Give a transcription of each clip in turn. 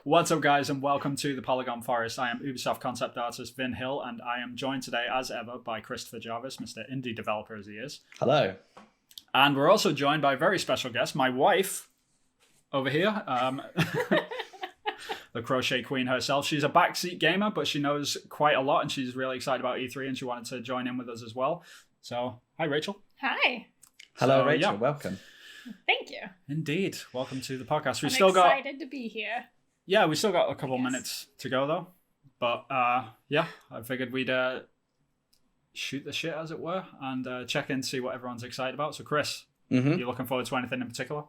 What's up, guys, and welcome to the Polygon Forest. I am Ubisoft concept artist Vin Hill, and I am joined today, as ever, by Christopher Jarvis, Mr. Indie Developer as he is. Hello. And we're also joined by a very special guest, my wife, over here. The crochet queen herself. She's a backseat gamer, but she knows quite a lot, and she's really excited about E3, and she wanted to join in with us as well. So, hi, Rachel. Hi. Hello, Rachel. Yeah. Welcome. Thank you. Indeed. Welcome to the podcast. I'm excited to be here. Yeah, we still got a couple minutes to go, though. But, yeah, I figured we'd shoot the shit, as it were, and check in, see what everyone's excited about. So, Chris, you looking forward to anything in particular?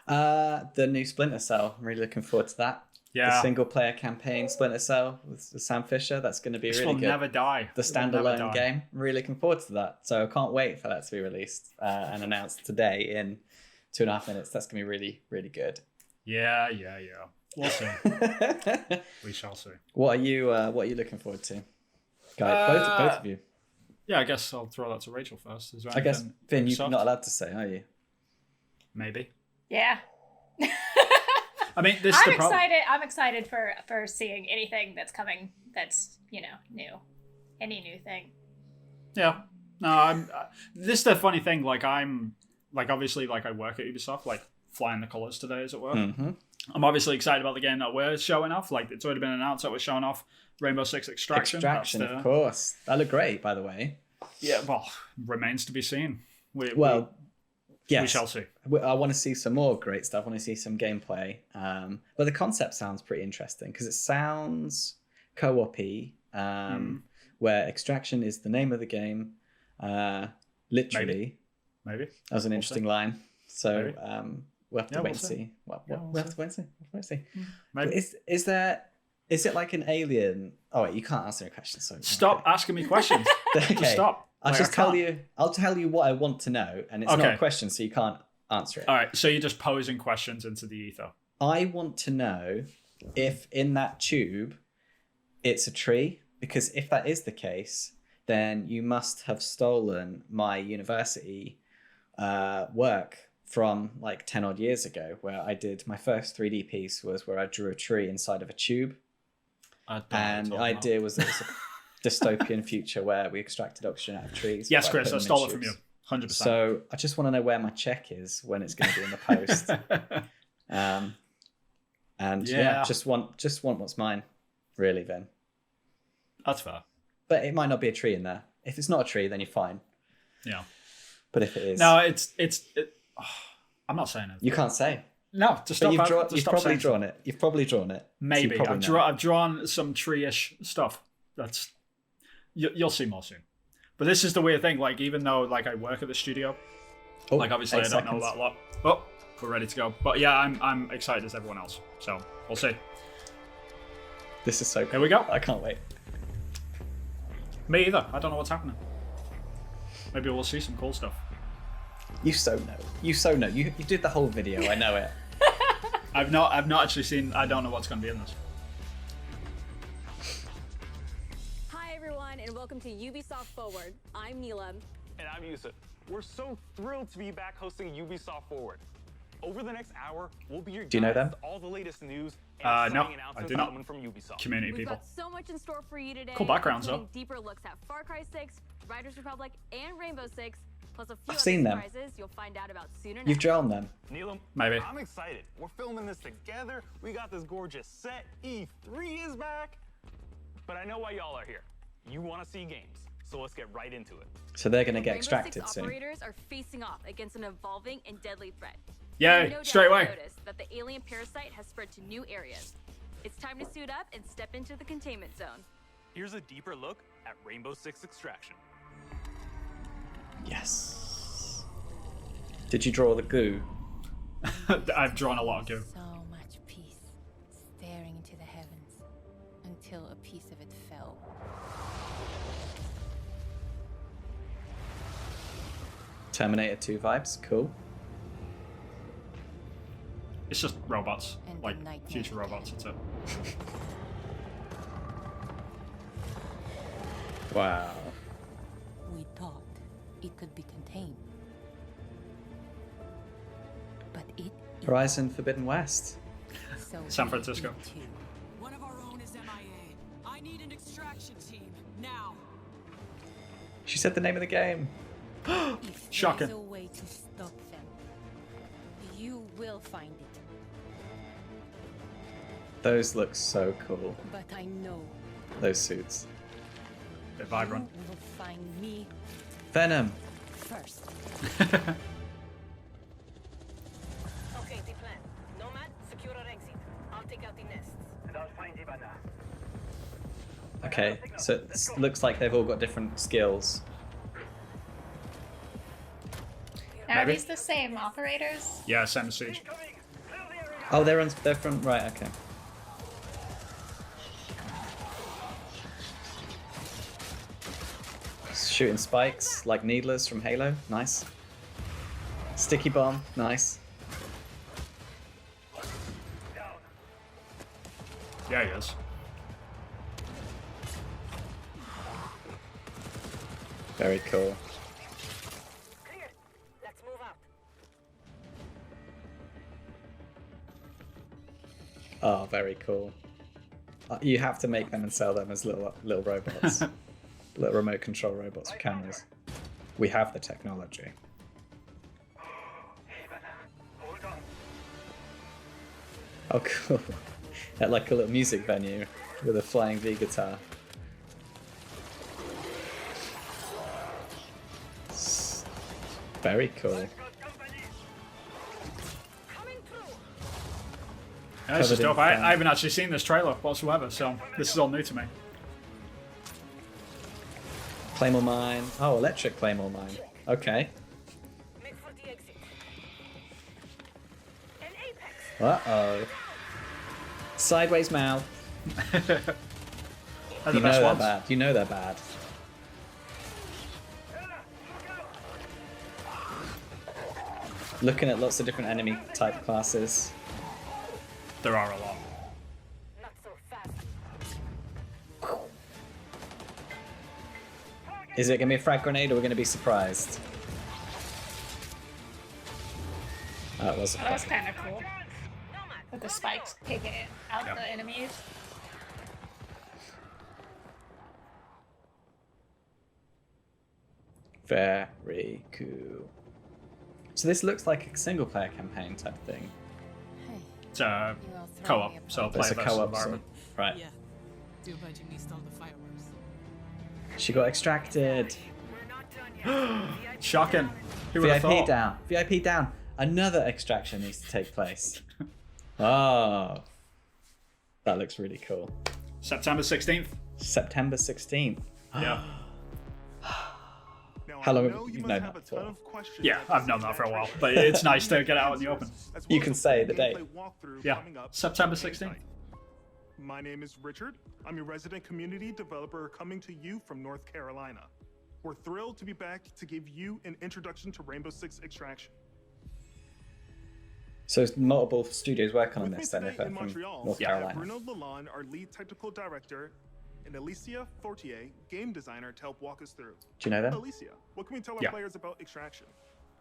The new Splinter Cell. I'm really looking forward to that. Yeah. The single-player campaign Splinter Cell with Sam Fisher. That's going to be really good. This will never die. The standalone game. I'm really looking forward to that. So I can't wait for that to be released and announced today in 2.5 minutes. That's going to be really, really good. Yeah. We'll see. We shall see. What are you looking forward to? Guys, both of you. Yeah, I guess I'll throw that to Rachel first. Is there I guess, Vin, you're soft? not allowed to say, are you? Maybe. Yeah. I mean, this I'm excited. I'm excited for seeing anything that's coming. That's new, any new thing. Yeah. No, this is the funny thing. I'm obviously I work at Ubisoft, flying the colours today, as it were. Mm-hmm. I'm obviously excited about the game that we're showing off. It's already been announced that we're showing off Rainbow Six Extraction. Of course. That looked great, by the way. Yeah. Well, remains to be seen. Yes. We shall see. I want to see some more great stuff. I want to see some gameplay. But the concept sounds pretty interesting because it sounds co-op-y, where Extraction is the name of the game. Literally. Maybe. That was an interesting line. So we'll have to wait and see. We'll have to wait and see. Maybe. Is it like an alien? Oh, wait, you can't answer your question. So stop asking me questions. Okay. Just stop. I'll tell you what I want to know, and it's not a question, so you can't answer it. All right, so you're just posing questions into the ether. I want to know if in that tube it's a tree, because if that is the case, then you must have stolen my university work from 10 odd years ago, where I did my first 3D piece was where I drew a tree inside of a tube. And the idea was that it's a dystopian future where we extracted oxygen out of trees. Yes, Chris, I stole it from you. 100%. So I just want to know where my check is when it's going to be in the post. Just want what's mine, really, Vin. That's fair. But it might not be a tree in there. If it's not a tree, then you're fine. Yeah. But if it is, no, I'm not saying it. You can't say. No, just stop. You've probably drawn it. You've probably drawn it. Maybe so I've drawn some tree-ish stuff. That's you'll see more soon. But this is the weird thing. Even though I work at the studio, obviously I don't know that a lot. Oh, we're ready to go. But yeah, I'm excited as everyone else. So we'll see. This is so cool. Here we go. I can't wait. Me either. I don't know what's happening. Maybe we'll see some cool stuff. You so know. You did the whole video. I know it. I've not actually seen. I don't know what's going to be in this. Hi everyone, and welcome to Ubisoft Forward. I'm Neela. And I'm Yusuf. We're so thrilled to be back hosting Ubisoft Forward. Over the next hour, we'll be your Do you know them? with all the latest news and no, exciting I announcements do not. coming from Ubisoft. Community We've people. got so much in store for you today. Cool backgrounds, though. including deeper looks at Far Cry 6, Riders Republic, and Rainbow Six, plus a few I've other seen them. surprises you'll find out about soon enough. You've drawn them. Neelam, Maybe. I'm excited. We're filming this together. We got this gorgeous set. E3 is back. But I know why y'all are here. You want to see games. So let's get right into it. So they're going to get Rainbow extracted Six soon. operators are facing off against an evolving and deadly threat. Yay, You no doubt straight away. noticed that the alien parasite has spread to new areas. It's time to suit up and step into the containment zone. Here's a deeper look at Rainbow Six Extraction. Yes. Did you draw the goo? I've drawn a lot of goo. So much peace, staring into the heavens, until a piece of it fell. Terminator 2 vibes. Cool. It's just robots, And like the nightmare future robots. began. That's it. Wow. We thought it could be contained. But it Horizon Forbidden West. So San Francisco. me too. One of our own is MIA. I need an extraction team now. She said the name of the game. If Shocking. there's a way to stop them, you will find it. Those look so cool. But I know Those suits. Bit vibrant. you will find me Venom. first. Okay, the plan. Nomad, secure our exit. I'll take out the nests. And I'll find Ivana. Okay, so it looks like they've all got different skills. Now, are Maybe. these the same operators? Yeah, same as Siege. Oh, they're from right. Okay. Shooting spikes like needlers from Halo. Nice. Sticky bomb. Nice. Yeah, he is. Very cool. Clear. Let's move out. Oh, very cool. You have to make them and sell them as little robots. Little remote control robots with cameras. We have the technology. Oh, cool. At like a little music venue with a flying V guitar. Very cool. Yeah, this is Covered in dope. I fan. haven't actually seen this trailer whatsoever, so this is all new to me. Claymore mine. Oh, electric claymore mine. Okay. Make for the exit. An apex. Uh-oh. Sideways mouth. They're the You know best they're ones. bad. You know they're bad. Looking at lots of different enemy type classes. There are a lot. Not so fast. Is it going to be a frag grenade or we're going to be surprised? Oh, it was a That was frag. kind of cool. With the spikes taking out Yeah. the enemies. Very cool. So this looks like a single player campaign type thing. Hey, It's you all throw co-op, me a so bone. play It's a versus co-op, environment. right? Yeah. Too bad you missed all the fireworks. She got extracted. Shocking. Who would have VIP thought? down. VIP down. Another extraction needs to take place. Oh. That looks really cool. September 16th. September 16th. Yeah. How long have you known that for? Yeah, I've known that for a while, but it's nice to get it out in the open. You can say the date. Yeah, September 16th. My name is Richard. I'm a resident community developer coming to you from North Carolina. We're thrilled to be back to give you an introduction to Rainbow Six Extraction. So it's multiple studios working on With me this then, today if they're in from Montreal, North we have Carolina. Bruno Lalonde, our lead technical director, and Alicia Fortier, game designer, to help walk us through. Do you know them? Alicia, what can we tell our Yeah. players about Extraction?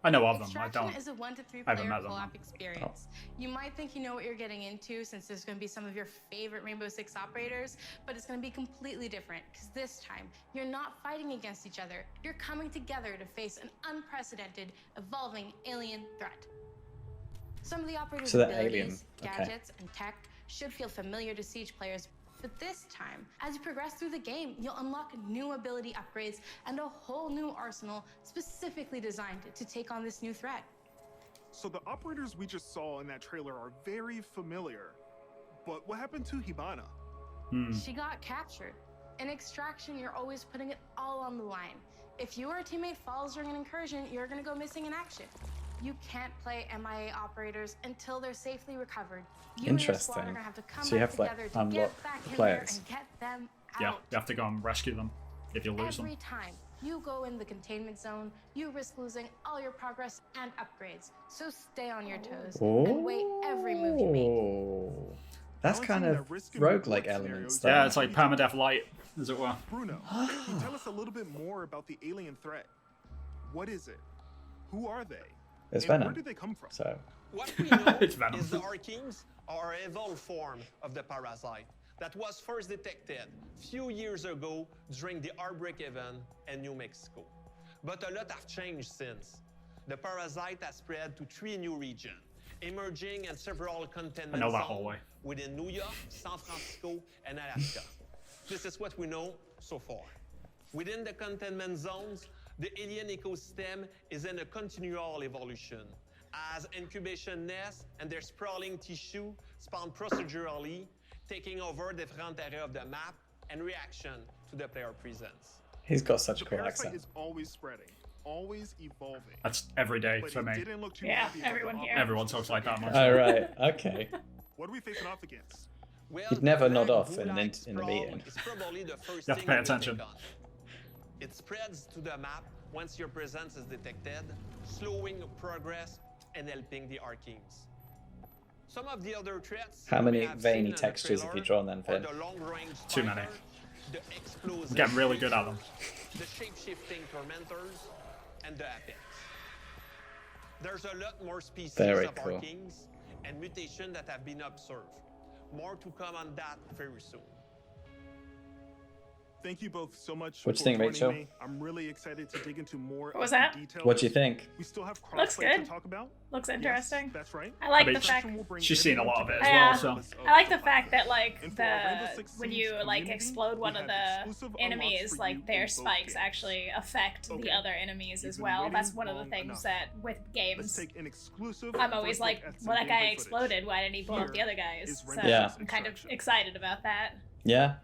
I know of them. I Extraction don't. is a 1 to 3 I haven't player met them, co-op though. experience. You might think you know what you're getting into since there's going to be some of your favorite Rainbow Six operators, but it's going to be completely different because this time you're not fighting against each other. You're coming together to face an unprecedented, evolving alien threat. Some of the operators' So they're abilities, alien, okay. gadgets, and tech should feel familiar to Siege players. But this time, as you progress through the game, you'll unlock new ability upgrades and a whole new arsenal specifically designed to take on this new threat. So the operators we just saw in that trailer are very familiar. But what happened to Hibana? She got captured. In Extraction, you're always putting it all on the line. If you or a teammate falls during an incursion, you're gonna go missing in action. You can't play MIA operators until they're safely recovered. You and your squad are Interesting. gonna have to come So you back have to, like, together to unlock get back in players. there and get them out. Yeah, you have to go and rescue them if you lose Every them. time you go in the containment zone, you risk losing all your progress and upgrades. So stay on your toes and weigh every move you make. Oh. That's kind Balancing of that risk and roguelike reward elements. scenarios- there. Yeah, it's like permadeath light, as it were. Bruno, can you tell us a little bit more about the alien threat? What is it? Who are they? There's and where Venom. did they come from? So What we know It's Venom. is the Arcings are an evolved form of the parasite that was first detected few years ago during the outbreak event in New Mexico. But a lot have changed since. The parasite has spread to 3 new regions, emerging in several containment zones within New York, San Francisco, and Alaska. This is what we know so far. Within the containment zones, the alien ecosystem is in a continual evolution, as incubation nests and their sprawling tissue spawn procedurally, taking over different areas of the map and reaction to the player presence. He's got such a cool Parasite accent. is always spreading, always evolving. That's every day for me. Yeah, everyone here. Everyone talks like that much. Oh, right. Okay. What are we facing off against? You'd never nod off in a meeting. It's probably the first You have to thing pay we attention. take on. It spreads to the map once your presence is detected, slowing progress and helping the Arkeens. Some of the other threats How many we have veiny seen in the textures have you drawn then, are Vin? the long-range Too many. fighter, the explosive I'm getting really good at them. the shape-shifting tormentors, and the apex. There's a lot more species Very of cool. Arkeens and mutations that have been observed. More to come on that very soon. Thank you both so much What do you for think, joining Rachel? me. I'm really excited to dig into more What was of the that? details. What do you think? We still have Looks crossplay good. to talk about. Looks interesting. Yes, that's right. I like I the mean, fact. She's seen a lot of it as Yeah, well, so. I like the fact that like And for our Rainbow the Six when Siege you like community, explode one we of have the exclusive enemies, unlocks for like you their in both spikes games. actually affect Okay. the other enemies You've as been well. waiting That's one of the long things enough. that with Let's games take an exclusive I'm always first like, look at some well, that guy gameplay exploded. footage. Why didn't he blow up the Here other guys? is So Rainbow Yeah. Six I'm kind of Extraction. excited about that. Yeah.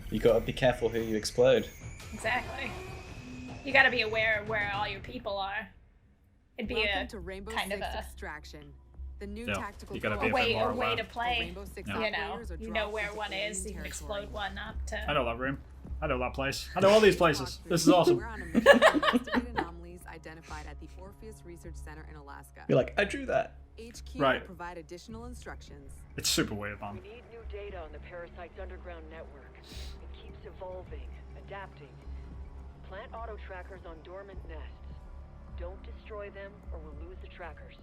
You gotta be careful who you explode. Exactly. You got to be aware of where all your people are. It'd be Welcome to Rainbow kind of Six a Extraction, the new Yeah, tactical you gotta co-op be a bit more a way aware. to play. Rainbow Six You know, operators are you know dropped where into one is. alien You can territory. explode one up I to. know that room. I know that place. I know all these places. This is awesome. We're on a mission to investigate anomalies identified at the Orpheus Research Center in Alaska. You're like, I drew that. HQ Right. will provide additional instructions. It's super weird, man. We need new data on the parasite's underground network. It keeps evolving, adapting. Plant auto trackers on dormant nests. Don't destroy them or we'll lose the trackers.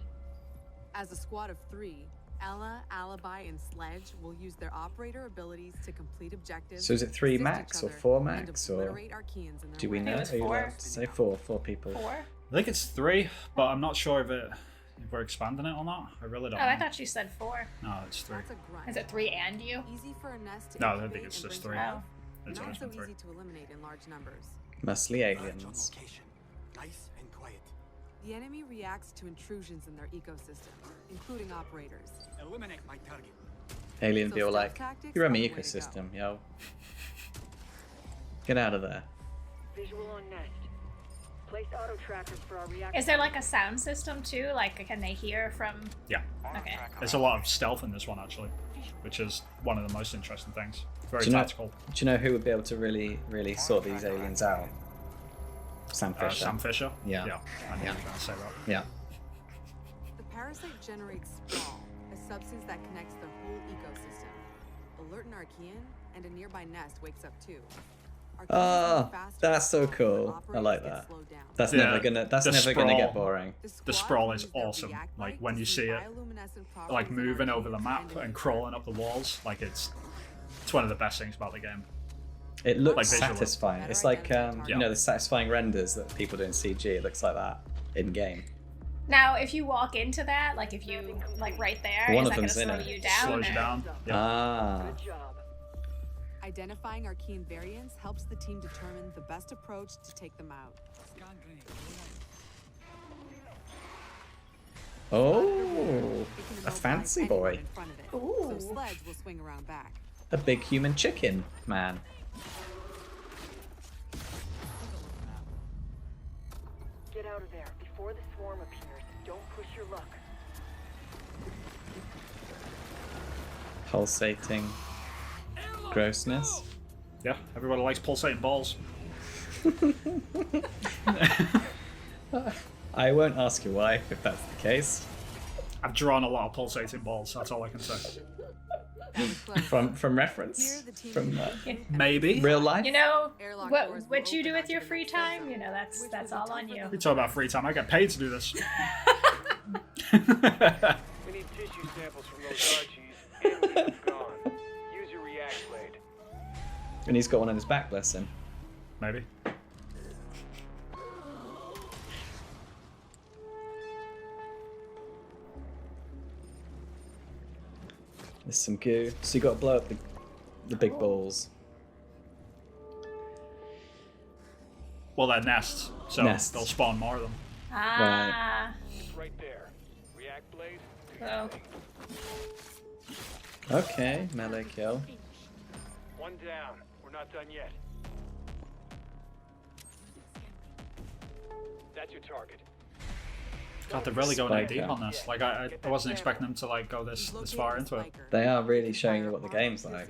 As a squad of 3, Ella, Alibi, and Sledge will use their operator abilities to complete objectives. So is it 3 assist max each or other, 4 and max or obliterate Arkeans in their do we way. know? was Are you 4. allowed to say 4 people? 4? I think it's 3, but I'm not sure if we're expanding it or not. I really don't Oh, know. I thought you said 4. No, it's 3. That's a grunt. Is it 3 and you? Easy for a nest to No, I incubate think it's and just bring 3. to life, It's not only so 3. easy to eliminate in large numbers. Mostly aliens. Nice and quiet. The enemy reacts to intrusions in their ecosystem, including operators. Eliminate my target. Alien So be all stealth like, tactics you're in my are the way to go. ecosystem, yo. Get out of there. Visual on nest. Place auto trackers for our reactor. Is there like a sound system too? Like, can they hear from? Yeah. Okay. There's a lot of stealth in this one, actually, which is one of the most interesting things. Very Do you know- tactical. Do you know who would be able to really sort these aliens out? Sam Fisher. Sam Fisher? Yeah. Yeah, I knew you were going to say that. Yeah. The parasite generates sprawl, a substance that connects the whole ecosystem. Alert an Archean, and a nearby nest wakes up too. Archeans Oh, move faster that's so and cool. I operators like get that. slowed down. That's Yeah, never gonna the get sprawl. boring. The squad sprawl is uses their awesome. react Like light when to you see it, bioluminescent like properties in moving over Archeans the map and and crawling up the walls, like it's one of the best things about the game. It looks Like visually. satisfying. Better It's like identify you know the satisfying renders that people do in CG. It looks like that in game. Now, if you walk into that, like if you like right there, One is of that going them's to in slow it. you down? Slows you or- down. Yeah. Ah. Good job. Identifying Archean variants helps the team determine the best approach to take them out. Scan grenade. Oh, It can a immobilize fancy anyone boy. in front of it, Ooh. so Sledge will swing around back. A big human chicken man. Get out of there before the swarm appears. Don't push your luck. Pulsating grossness. Yeah, everybody likes pulsating balls. I won't ask your wife if that's the case. I've drawn a lot of pulsating balls, that's all I can say. From reference, from Maybe. real life. You know Airlock what? doors will What you do open with your free time? You know, that's all on you. We talk about free time. I get paid to do this. We need tissue samples those Archies, enemy's gone. Use your react blade. And he's got one on his back, bless him. Maybe. There's some goo. So you got to blow up the big balls. Well, they're nests, so Nests. they'll spawn more of them. Ah. Right there. React blade. Oh. Okay, melee kill. One down. We're not done yet. That's your target. God, they're really going Spiker. deep on this. Like, I wasn't expecting them to like go this far into it. They are really showing you what the game's like.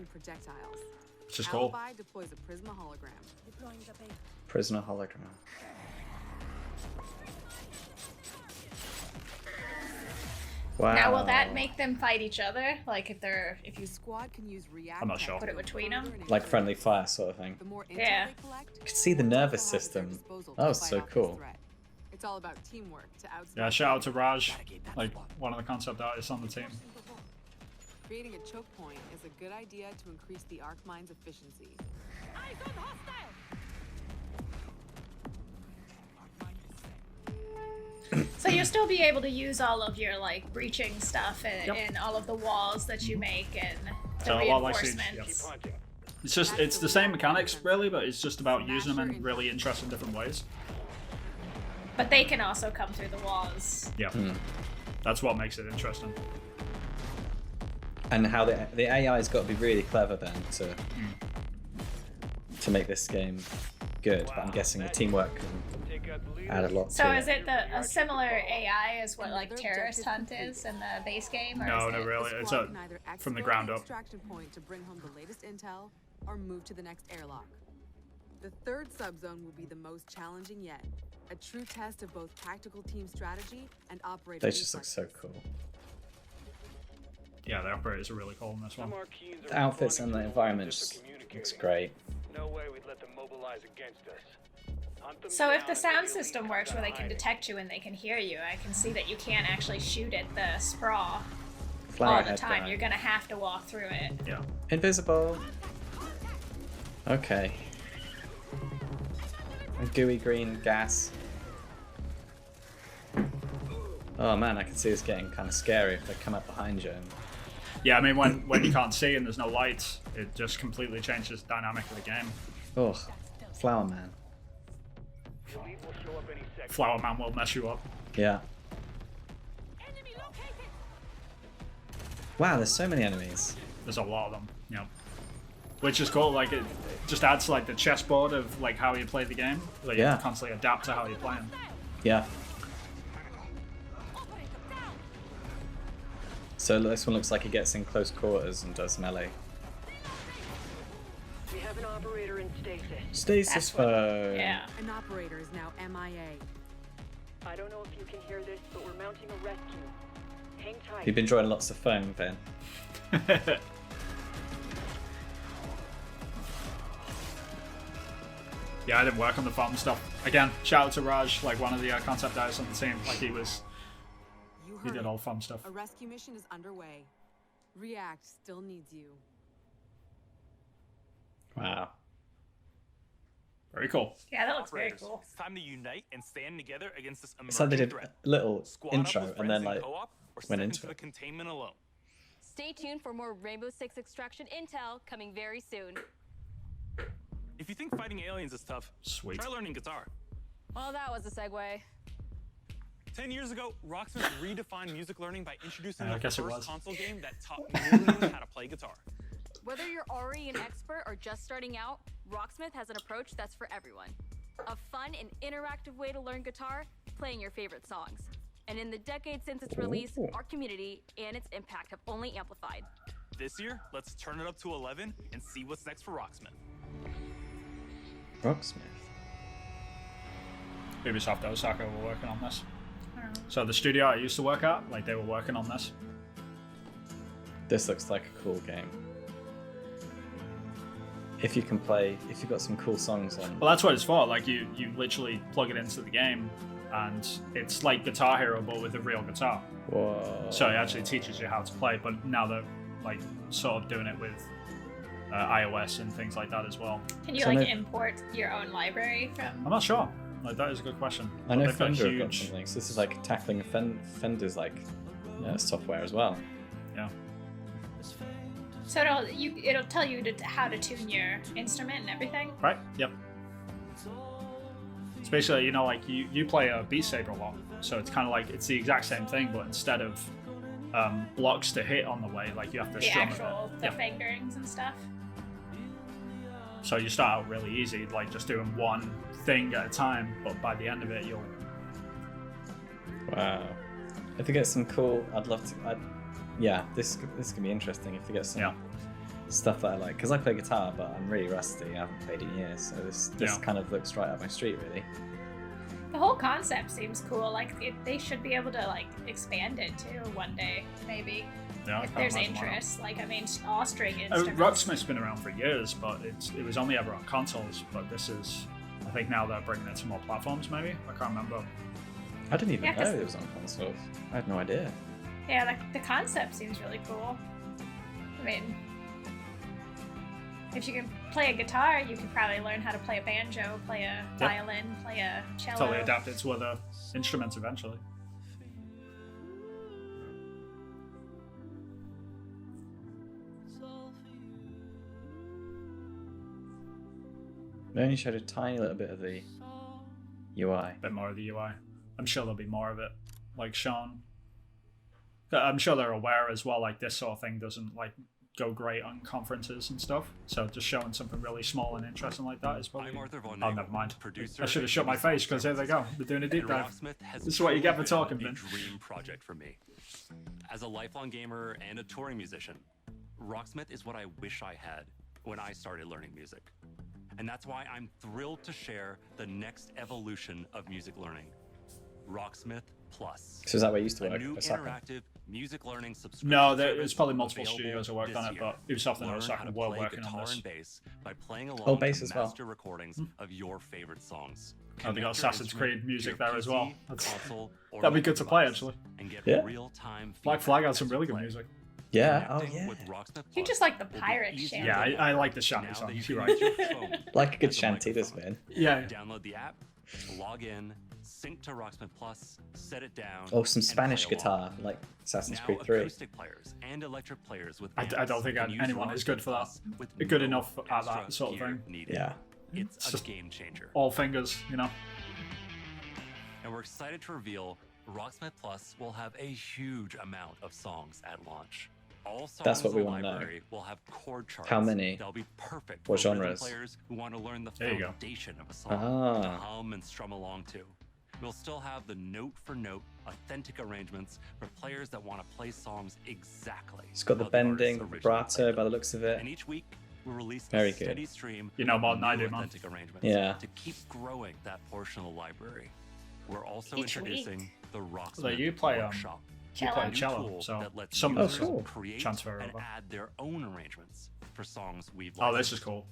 Which is cool. Alibi deploys a Prisma hologram. Prisoner hologram. Wow. Now, will that make them fight each other? Like, if you Squad can use react. I'm not sure. put it between them? Like friendly fire sort of thing. Yeah. You could see the nervous system. That was so cool. It's all about teamwork to outsmart. Yeah, shout out to Raj, like one of the concept artists on the team. Creating a choke point is a good idea to increase the arc mine's efficiency. So you'll still be able to use all of your like breaching stuff and all of the walls that you make and the So a lot like Siege, reinforcements. It's the same mechanics really, but it's just about using them in really interesting different ways. But they can also come through the walls. Yeah, that's what makes it interesting. And how the AI's got to be really clever then to make this game good. But I'm guessing the teamwork can add a lot So to is it a similar AI as what like Terrorist Hunt is in the base game? Or No, is no, it... really. It's Squad can either from the exfil ground an up. extraction point to bring home the latest intel or move to the next airlock. The third subzone will be the most challenging yet. A true test of both tactical team strategy and operator They just look so cool. Yeah, the operators are really cool in this one. The outfits and the environment just looks great. No way we'd let them mobilize against us. Hunt them So if down the and sound leave them system works where they can detect you and they can hear you, I can see that you can't actually shoot at the sprawl Flower all the head time. guy. You're gonna have to walk through it. Yeah. Invisible. Okay. And gooey green gas. Oh man, I can see this getting kind of scary if they come up behind you. Yeah, I mean when you can't see and there's no lights, it just completely changes the dynamic of the game. Oh, Flower Man. Flower Man will mess you up. Yeah. Wow, there's so many enemies. There's a lot of them. Yeah. Which is cool. Like it just adds to like the chessboard of like how you play the game. Like you Yeah. can constantly adapt to how you're playing. Yeah. So this one looks like he gets in close quarters and does melee. We have an operator in stasis. Stasis phone. An operator is now MIA. I don't know if you can hear this, but we're mounting a rescue. Hang tight. You've been drawing lots of phone, Vin. Yeah, I didn't work on the farm stuff. Again, shout out to Raj, like one of the concept guys on the team. Like he did all the farm stuff. A rescue mission is underway. React still needs you. Wow. Very cool. Yeah, that looks very cool. It's time to unite and stand together against this emerging So they did threat. a little Squad up intro with and friends then in like co-op or step went into into the it. containment alone. Stay tuned for more Rainbow Six extraction intel coming very soon. If you think fighting aliens is tough, Sweet. try learning guitar. Well, that was a segue. 10 years ago, Rocksmith redefined music learning by introducing I the guess it first was. console game that taught millions how to play guitar. Whether you're already an expert or just starting out, Rocksmith has an approach that's for everyone. A fun and interactive way to learn guitar, playing your favorite songs. And in the decade since its release, our community and its impact have only amplified. This year, let's turn it up to 11 and see what's next for Rocksmith. Rocksmith. Ubisoft Osaka were working on this. So the studio I used to work at, like they were working on this. This looks like a cool game. If you can play, if you've got some cool songs on. Well, that's what it's for. Like you literally plug it into the game, and it's like Guitar Hero but with a real guitar. Whoa. So it actually teaches you how to play, but now they're like sort of doing it with iOS and things like that as well. Can you like import your own library from? I'm not sure. Like that is a good question. I know They've got Fender have got something. So this is like tackling Fender's like software as well. Yeah. So it'll tell you how to tune your instrument and everything. Right. Yep. It's basically, you know, like you play a Beat Saber a lot, so it's kind of like it's the exact same thing, but instead of blocks to hit on the way, like you have to strum The fingerings and stuff. So you start out really easy, like just doing one thing at a time, but by the end of it, you'll. Wow. If they get some cool, I'd love to. Yeah, this can be interesting if they get some stuff that I like. Because I play guitar, but I'm really rusty. I haven't played in years, so this kind of looks right up my street, really. The whole concept seems cool. Like they should be able to like expand it too one day, maybe. Yeah, if there's interest. Like I mean, all string instruments. Rocksmith's been around for years, but it was only ever on consoles. But this is, I think now they're bringing it to more platforms. Maybe I can't remember. I didn't even know it was on consoles. I had no idea. Yeah, like the concept seems really cool. I mean, if you can play a guitar, you could probably learn how to play a banjo, play a violin, play a cello. Totally adapt it to other instruments eventually. They only showed a tiny little bit of the UI. A bit more of the UI. I'm sure there'll be more of it, like shown. I'm sure they're aware as well, like this sort of thing doesn't like go great on conferences and stuff. So just showing something really small and interesting like that is probably. Oh, never mind. I should have shut my face because here they go. They're doing a deep dive. This is what you get for talking, Vin. Dream project for me. As a lifelong gamer and a touring musician, Rocksmith is what I wish I had when I started learning music. And that's why I'm thrilled to share the next evolution of music learning, Rocksmith Plus. So is that where you used to work? A new interactive music learning subscription. No, there's probably multiple studios that worked on it, but Ubisoft and Osaka were working on this. Bass by playing along bass as well. Master recordings of your favorite songs. Oh, they got Assassin's Creed music there as well. That'd be good to play actually. Yeah. Black Flag had some really good music. Yeah. Oh yeah. You just like the pirate shanty. Yeah, I like the shanty songs. You're right. Like a good shanty, this man. Yeah. Download the app, log in, sync to Rocksmith Plus, set it down. Oh, some Spanish guitar, like Assassin's Creed 3. Acoustic players and electric players with I don't think anyone is good for that. Good enough at that sort of thing. Yeah. It's a game changer. All fingers, you know. And we're excited to reveal Rocksmith Plus will have a huge amount of songs at launch. All songs That's what we in the want to know. library will have chord charts. How many? They'll be perfect What for rhythm genres? players who want to learn the There you go. foundation of a song to hum and strum along to. We'll still have the note-for-note, authentic arrangements for players that want to play songs exactly. It's got the how bending, artists vibrato originally by the looks of it. And each week, we'll release Very a good. steady stream You know more of than I new do, man. authentic arrangements Yeah. to keep growing that portion of the library. We're also Each introducing week. the Rocksmith So you play Workshop. you play A new cello, tool so that lets some users cool. create transfer and over. add their own arrangements for songs we've Oh, licensed. this is cool.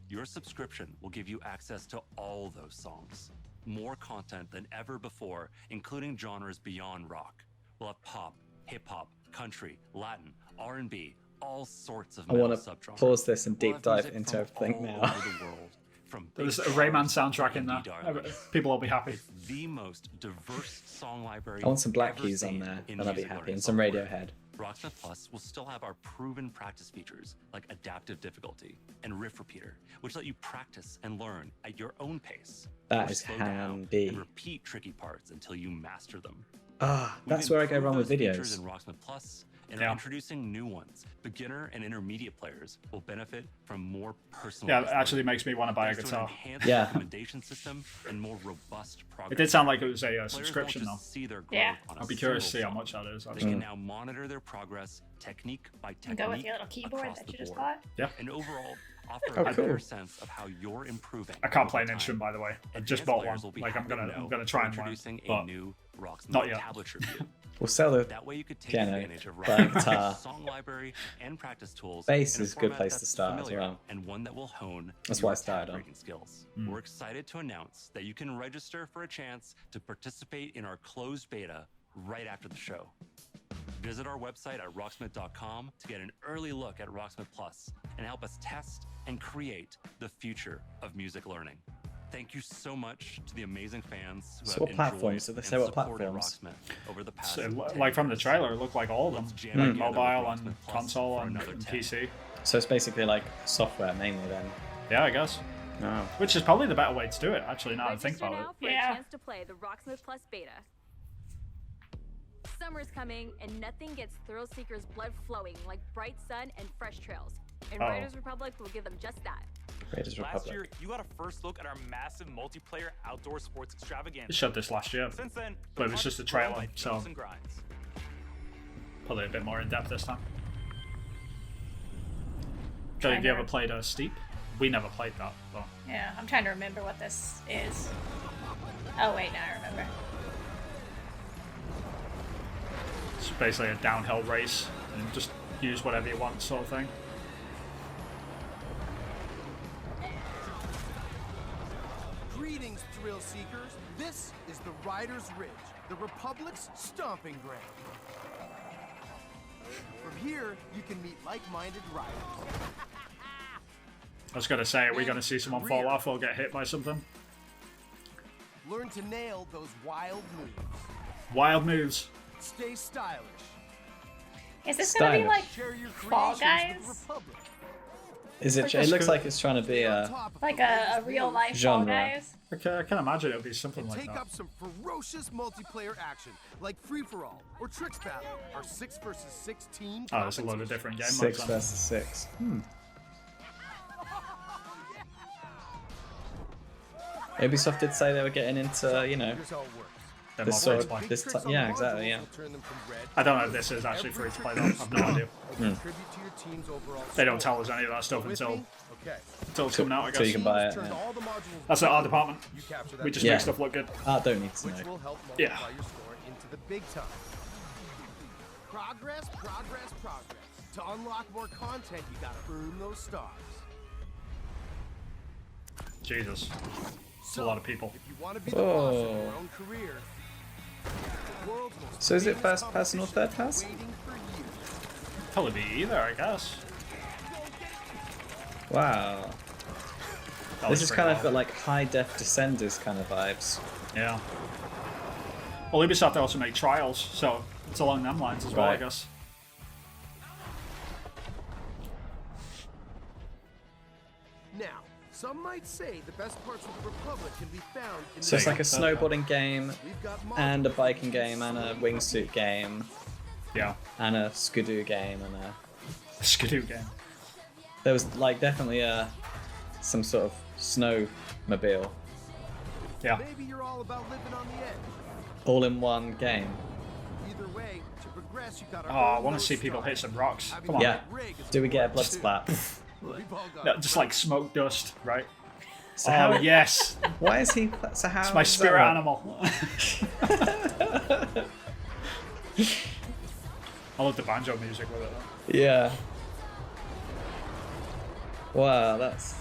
Your subscription will give you access to all those songs. More content than ever before, including genres beyond rock. We'll have pop, hip-hop, country, Latin, R&B, all sorts of I metal want to subgenres. pause this and We'll deep have dive music into from everything all now. over the world, from There's big a Rayman stars soundtrack to in there. indie darlings. People will be happy. It's the most diverse song library I want some Black ever Keys on seen there, in and I'll be music happy. learning And some software. Radiohead. Rocksmith Plus will still have our proven practice features like adaptive difficulty and riff repeater, which let you practice and learn at your own pace. That Or is slow down handy. and repeat tricky parts until you master them. Ah, We've that's where I go improved wrong with those features videos. in Rocksmith Plus and Yeah. are introducing new ones. Beginner and intermediate players will benefit from more Yeah, personalized it actually learning. makes me want to buy a Thanks to an guitar. enhanced Yeah. recommendation system and more robust progress. It did sound like it was a Players subscription won't though. just see their growth Yeah. on a I'll be curious to see single how song. much that is. They Actually. can now monitor their progress technique by And technique go with your little keyboard across that the you just board. bought. And overall, offer Oh, a better cool. sense of how you're improving. I can't over play an time. instrument, by the way. I Advanced just bought one. players will be Like I'm happy to gonna know try we're and learn. introducing a But new Rocksmith Not yet. tablet review. We'll sell the That way you could take piano, advantage of buy a guitar. Rocksmith's song library and practice tools. Bass in a is a good format place to that's start as familiar well. And one that will hone That's your why I started on. tab-breaking skills. Mm. We're excited to announce that you can register for a chance to participate in our closed beta right after the show. Visit our website at rocksmith.com to get an early look at Rocksmith Plus and help us test and create the future of music learning. Thank you so much to the amazing fans who So have what enjoyed platforms? Did they say and what supported platforms? Rocksmith over the past So, 10 like from the years. trailer, it looked like all of them. Let's jam Like together with mobile Rocksmith and Plus console for and another 10. PC. So it's basically like software mainly then. Yeah, I guess. Oh. Which is probably the better way to do it, actually, now that I think Register about now it. for Yeah. a chance to play the Rocksmith Plus beta. Summer's coming, and nothing gets thrill seekers' blood flowing like bright sun and fresh trails. And Oh. Riders Republic will give them just that. Raiders Last Republic. year, you got a first look at our massive multiplayer outdoor sports They extravaganza. showed this last year, Since then, but it was just a trailer, so jumps and grinds. probably a bit more in depth this time. Joe, have you ever played Steep? We never played that, but Yeah, I'm trying to remember what this is. Oh wait, now I remember. it's basically a downhill race and just use whatever you want, sort of thing. Greetings, thrill seekers. This is the Riders Ridge, the Republic's stomping ground. From here, you can meet like-minded riders. I was gonna say, are we gonna see someone fall off or get hit by something? Learn to nail those wild moves. Wild moves. Stay stylish. Is this gonna be Stylish. like Share your Fall creations Guys? with Republic. Is it? It looks like it's trying to be a Like a real life Fall genre. Guys? I can imagine it would be something And like take that. up some ferocious multiplayer action, like free-for-all or tricks battle, our 6 versus 6 team. Oh, there's a load of different game modes. 6 then. versus 6. Ubisoft did say they were getting into, you know, Here's how it works. They're this more sort free of to this. Tricks on Yeah, the exactly. modules Yeah. will turn them from red I don't know to if this is actually every free to play though. trick I've no idea. will contribute to your team's overall They don't score. tell us any of that stuff With until me? Okay. it's coming out, I So you guess. can buy it. Turn Yeah. all the modules That's at our blue. department. You capture that We just Yeah. make stuff look good. Art don't need to which know. will help multiply Yeah. your score into the big time. Progress, progress, progress. To unlock more content, you gotta earn those stars. Jesus. It's a lot of people. If you want to be the boss of Oh. your own career, the world's most So is it famous first person or third person? waiting for you. Probably be either, I guess. Wow. That This was is pretty kind of wild. got like high def Descenders kind of vibes. Yeah. Well, Ubisoft also make Trials, so it's along them lines as well, I Right. guess. Now, some might say the best parts of the Republic can be found in So it's the like a snowboarding game We've got and a biking game and a wingsuit game Yeah. and a skidoo game and a Skidoo game. there was like definitely some sort of snowmobile Yeah. Maybe you're all about living on the edge. all in one game. Either way, to progress, you gotta Oh, I earn want to those see people hit stars. some rocks. Having Come on. the Yeah. right rig is Do we get a blood important, too. splat? We've all got No, just like smoke dust, right? So Oh, how- yes. Why is he? So how? It's my is that spirit work? animal. I love the banjo music with it. Though. Yeah. Wow, that's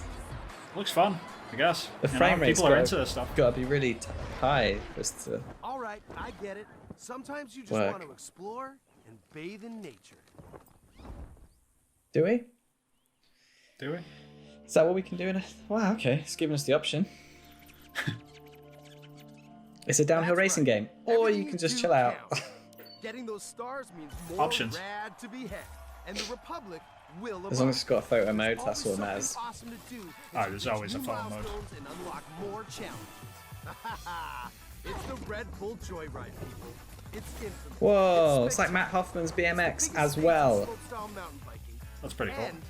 Looks fun, I guess. the You know, frame rate's people are into this stuff. Got to be really high just to. All right, I get it. Sometimes you just Work. want to explore and bathe in nature. Do we? Do we? Is that what we can do in a... Wow, okay. It's giving us the option. It's a downhill racing game. Or you can just chill out. Getting those stars means more Options. rad to be had, and the Republic will As long as it's got a photo mode, that's all that Always matters. something awesome to do Oh, as you there's reach always a new photo mode. milestones and unlock more challenges. It's the Red Bull Joyride, people. It's infinite. Whoa, it's like Matt Hoffman's BMX as well. Slopestyle mountain biking. That's pretty cool. And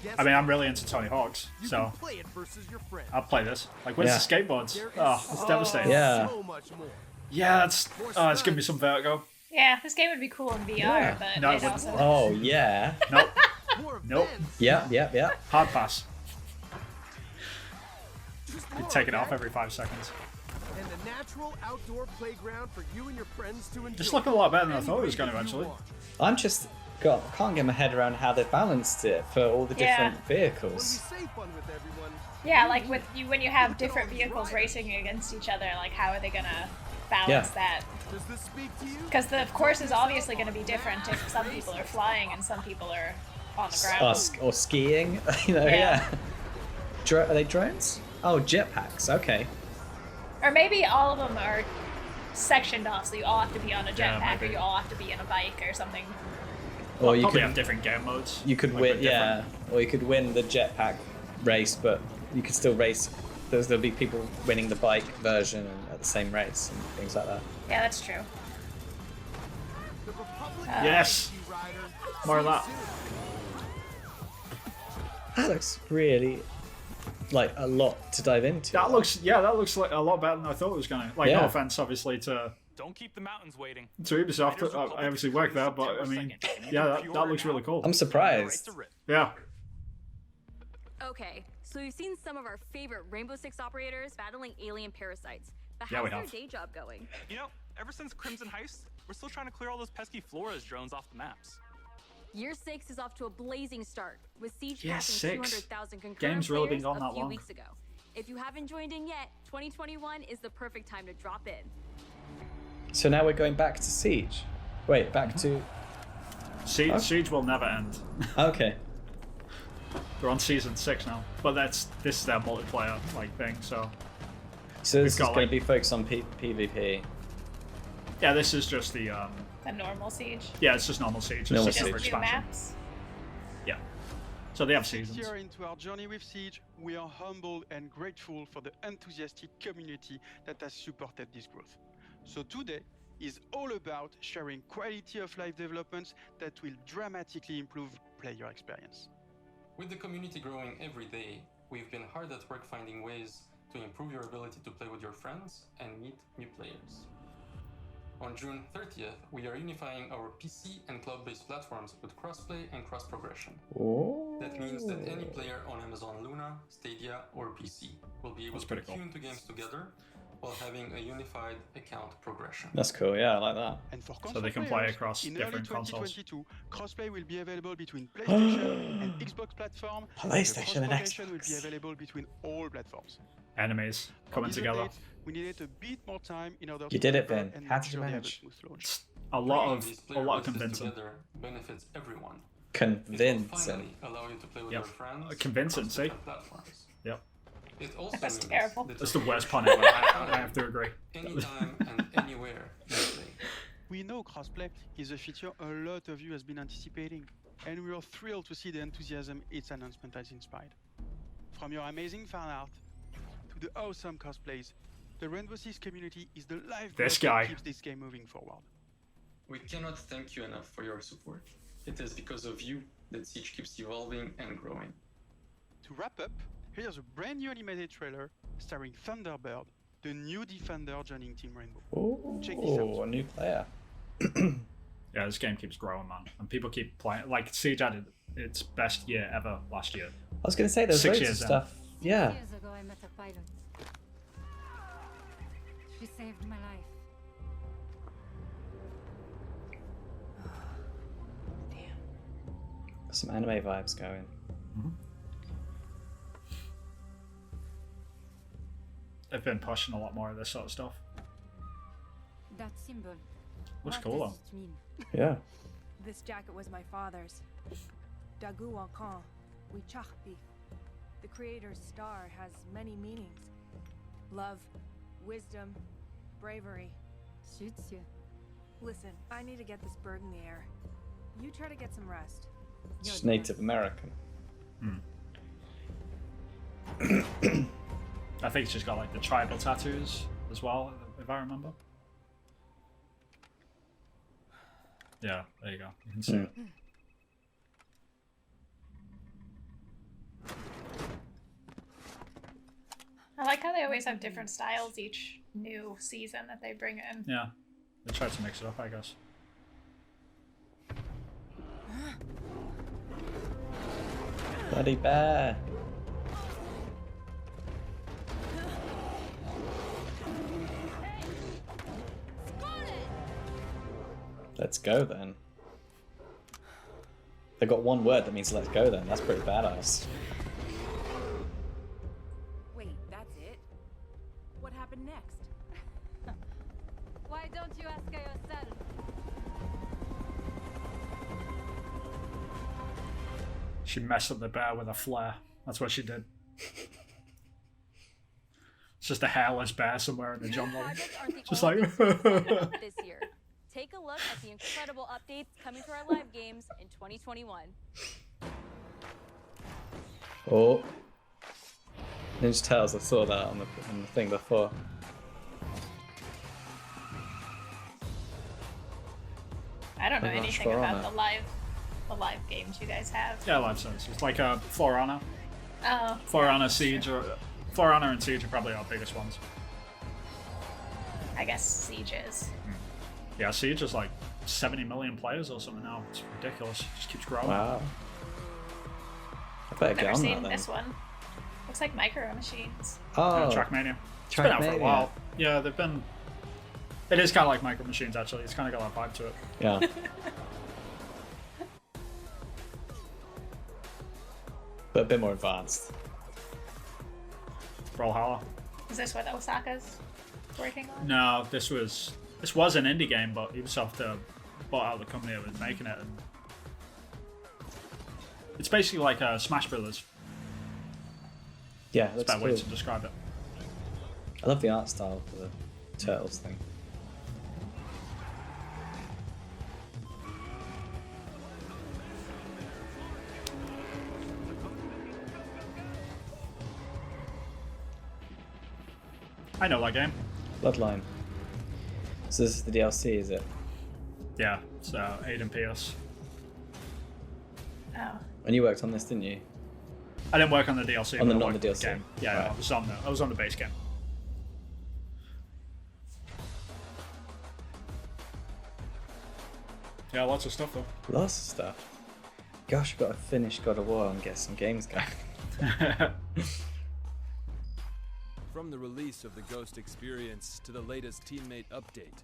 guess I mean, I'm what? really into Tony Hawk's, You so can play it versus your friends. I'll play this. Like, where's Yeah. the skateboards? There is Oh, it's devastating. Yeah. so much more. Yeah, that's. Oh, it's giving me some vertigo. Yeah, this game would be cool in VR, Yeah. but No, it it wouldn't. also. Oh, yeah. Nope. More Nope. events. Yeah. Hard pass. Just You more, take it off okay? every 5 seconds. and a natural outdoor playground for you and your friends to enjoy. Just looking a lot better than I thought it was going to actually. I'm just can't get my head around how they balanced it for all the different vehicles. Yeah, like with you when you have different vehicles racing against each other, like how are they gonna balance that? Does this speak to you? Because the course is obviously going to be different if some people are flying and some people are on the ground. Or skiing, you know? Yeah. Are they drones? Oh, jetpacks. Okay. Or maybe all of them are sectioned off, so you all have to be on a jetpack, or you all have to be in a bike or something. Or you probably could have different game modes. You could win, or you could win the jetpack race, but you could still race. There'll be people winning the bike version at the same race and things like that. Yeah, that's true. Yes, more of that. That looks really like a lot to dive into. That looks like a lot better than I thought it was gonna. Like, no offense, obviously, to Don't keep the mountains waiting. Ubisoft. I obviously work there, but I mean, yeah, that looks really cool. I'm surprised. Yeah. Okay, so we've seen some of our favorite Rainbow Six operators battling alien parasites. But Yeah, how's we their have. day job going? You know, ever since Crimson Heist, we're still trying to clear all those pesky Flores drones off the maps. Year 6 is off to a blazing start, with Siege Year passing 6? 200,000 concurrent Game's really been players gone a that few long. weeks ago. If you haven't joined in yet, 2021 is the perfect time to drop in. So now we're going back to Siege. Wait, back to Siege will never end. Okay. They're on season 6 now, but this is their multiplayer thing. So this is going to be focused on PvP. Yeah, this is just the normal Siege. Yeah, it's just normal Siege. Normal It's just Siege. expansion. Maps. Yeah. So they have seasons. This year into our journey with Siege, we are humbled and grateful for the enthusiastic community that has supported this growth. So today is all about sharing quality of life developments that will dramatically improve player experience. With the community growing every day, we've been hard at work finding ways to improve your ability to play with your friends and meet new players. On June 30th, we are unifying our PC and cloud-based platforms with crossplay and cross-progression. That means that any player on Amazon Luna, Stadia, or PC will be able to tune to games together while having a unified account progression. That's cool, yeah, I like that. And for So they can play players, across in different early consoles. 2022, crossplay will be available between PlayStation and Xbox platform. PlayStation and cross-progression will be available between all platforms. Enemies coming These together. updates, we needed a bit more time in order You to did it, prepare Vin. and How make did you sure they have a manage? smooth launch. A lot Bringing of these player bases convincing. together benefits everyone. It will Convincing. finally allow you to play with your friends. Convincing, see? across different platforms. Yep. It also That's means terrible. that That's you the can worst play pun ever. I anytime, have to agree. anytime and anywhere you play. We know crossplay is a feature a lot of you has been anticipating, and we are thrilled to see the enthusiasm its announcement has inspired. From your amazing fan art to the awesome cosplays, the Rainbow Six community is the lifeblood This guy. that keeps this game moving forward. We cannot thank you enough for your support. It is because of you that Siege keeps evolving and growing. To wrap up, here's a brand new animated trailer starring Thunderbird, the new Defender joining Team Rainbow. Check this out. Oh, a new player. Yeah, this game keeps growing, man, and people keep playing. Like Siege had its best year ever last year. I was going to say there's 6 loads of years in. stuff. Yeah. Years ago, I met a pilot. She saved my life. Some anime vibes going. They've been pushing a lot more of this sort of stuff. That symbol. Looks what cool, does though. it mean? Yeah. This jacket was my father's. Dagu Wakan, Wichakpi. The creator's star has many meanings. Love, wisdom, bravery. Suits you. Listen, I need to get this bird in the air. You try to get some rest. Just Native American. I think she's got like the tribal tattoos as well, if I remember. Yeah, there you go. You can see it. I like how they always have different styles each new season that they bring in. Yeah, they tried to mix it up, I guess. Bloody bear. Let's go then. They got one word that means let's go then. That's pretty badass. Wait, that's it? What happened next? Why don't you ask yourself? She messed up the bear with a flare. That's what she did. It's just a hairless bear somewhere in the jungle. Just like. This year. Take a look at the incredible updates coming to our live games in 2021. Oh. Ninja Turtles, I saw that on the thing before. I don't know I'm not anything sure on about the live games you guys have. Yeah, live service. It's like For Honor. Oh. For Honor, Siege, For Honor and Siege are probably our biggest ones. I guess Siege is. Yeah, Siege is like 70 million players or something now. It's ridiculous. It just keeps growing. Wow. I better I've get never on seen that then. this one. Looks like Micro Machines. Oh. Trackmania. It's been out for a Trackmania. while. Yeah, they've been. It is kind of like Micro Machines actually. It's kind of got that vibe to it. Yeah. But a bit more advanced. Brawlhalla. Is this what Osaka's working on? No, this was an indie game, but Ubisoft bought out the company that was making it, and it's basically like Smash Brothers. Yeah, That's a better way to describe it. I love the art style for the Turtles thing. I know that game. Bloodline. So this is the DLC, is it? Yeah, it's Aiden Pierce. Oh. And you worked on this, didn't you? I didn't work on the DLC. On the but I not worked the on DLC. game. Yeah, Right. I was on the base game. Yeah, lots of stuff though. Lots of stuff. Gosh, I've got to finish God of War and get some games going. From the release of the Ghost experience to the latest teammate update,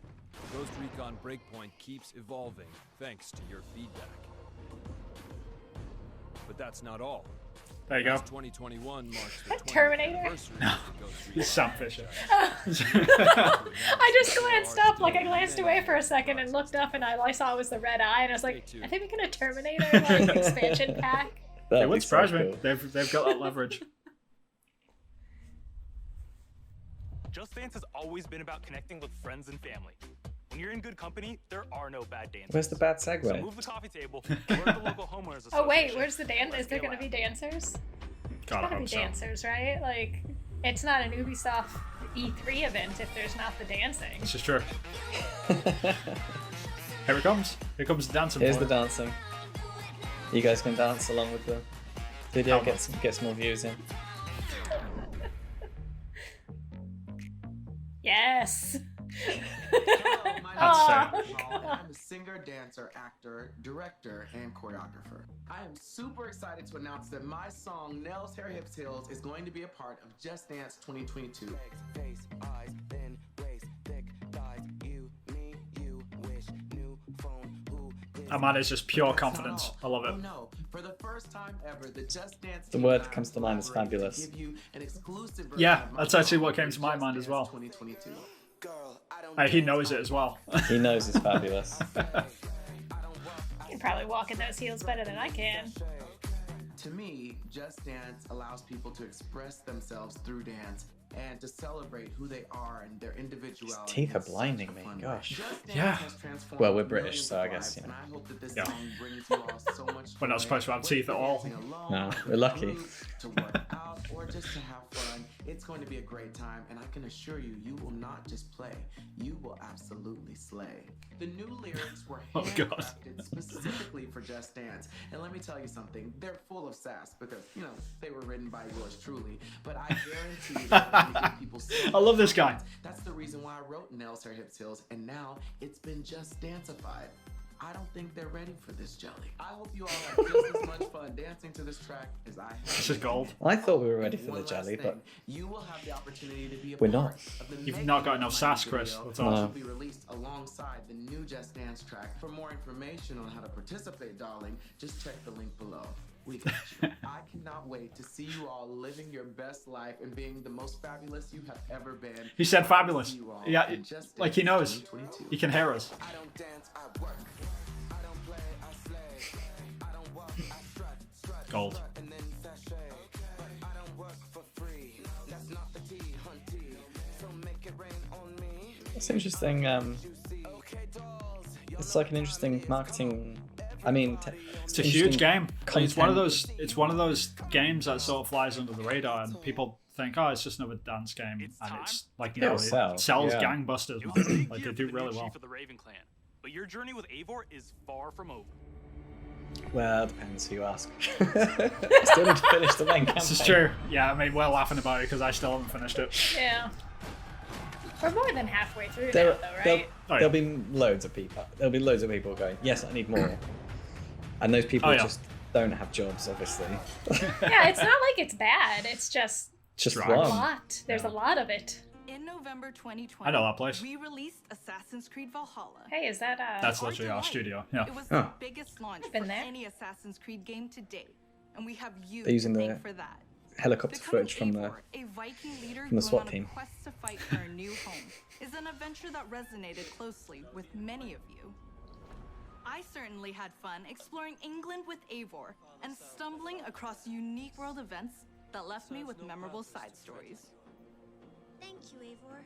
Ghost Recon Breakpoint keeps evolving thanks to your feedback. But that's not all. There you go. As 2021 marks the 20th Terminator? anniversary No, of the Ghost he's Recon Sam Fisher. I just glanced up, like I glanced away for a second and looked up, and all I saw was the red eye, and I was like, are they making a Terminator like expansion pack? It would surprise me. They've got that leverage. Just Dance has always been about connecting with friends and family. When you're in good company, there are no bad dances. Where's the bad segue? So move the coffee table. We're at the local homeowners association. Oh wait, where's the dance? Is there going to be dancers? Gotta Gotta be hope so. dancers, right? Like, it's not an Ubisoft E3 event if there's not the dancing. This is true. Here it comes. Here comes the dancing. Here's boy. the dancing. You guys can dance along with the video, Come on. get some more views in. Yes. Hello, my Aw, name is Paul, and God. I'm a singer, dancer, actor, director, and choreographer. I am super excited to announce that my song Nails, Hair, Hips, Heels is going to be a part of Just Dance 2022. That man is just pure confidence. I love it. Oh no, for the first time ever, the Just Dance The word that comes to mind is fabulous. give you an exclusive version Yeah, of my that's actually song what came to my Just mind as Dance well. 2022. He knows it as well. He knows it's fabulous. You can probably walk in those heels better than I can. To me, Just Dance allows people to express themselves through dance and to celebrate who they are and their individuality. Teeth are in such blinding a me, fun way. gosh. Just Dance Yeah. has transformed Well, we're British, millions so I of guess, lives, you know. and I hope that this Yeah. song brings you all so much We're not joy, supposed to have whether teeth at you're all. dancing alone, No, with we're a lucky. group, to work out, or just to have fun. It's going to be a great time, and I can assure you, you will not just play, you will absolutely slay. The new lyrics were Oh, God. handcrafted specifically for Just Dance. And let me tell you something, they're full of sass because, you know, they were written by yours truly. But I guarantee that when you give people I love this guy. That's the reason why I wrote Nails, Hair, Hips, Heels, and now it's been Just Danceified. I don't think they're ready for this jelly. I hope you all have just as much fun dancing to this track as I have. This is gold. I thought we were ready for the jelly, but you will have the opportunity to be a we're part not. of the You've mega not got enough online sass, Chris. video, That's which all. will be released alongside the new Just Dance track. For more information on how to participate, darling, just check the link below. We got you. I cannot wait to see you all living your best life and being the most fabulous you have ever been. He said I fabulous. see you all Yeah, in Just like he Dance knows. 2022. He can hear us. I don't dance, I work. I don't play, I slay. I don't walk, I strut. Gold. And then sashay. But I don't work for free. That's not the tea, hunty. So make it rain on me. it's interesting. It's like an interesting marketing. I mean, It's a huge game. It's one of those. content. It's one of those games that sort of flies under the radar, and people think, "Oh, it's just another dance game," and it's like It'll it sell, sells yeah. gangbusters. It was a Man. big Like year they do for the new really well. chief of the Raven Clan, but your journey with Eivor is far from over. Well, depends who you ask. I still need to finish the main campaign. This is true. Yeah, I mean, we're laughing about it because I still haven't finished it. Yeah. We're more than halfway through There, now, though, right? there'll be loads of people. There'll be loads of people going, yes, I need more. And those people Oh, yeah. just don't have jobs, obviously. Yeah, it's not like it's bad. It's just Just a one. lot. There's a lot of it. In November 2020, I know that place. we released Assassin's Creed Valhalla. Hey, is that That's literally our studio. Yeah. It was Oh. the biggest launch I've been for there. any Assassin's Creed game to date, and we have you They're using to the thank for that. Helicopter Becoming footage from the Eivor, a Viking leader from the going SWAT on a team. quest to fight for a new home, is an adventure that resonated closely with many of you. I certainly had fun exploring England with Eivor and stumbling across unique world events that left me with memorable side stories. Thank you, Eivor.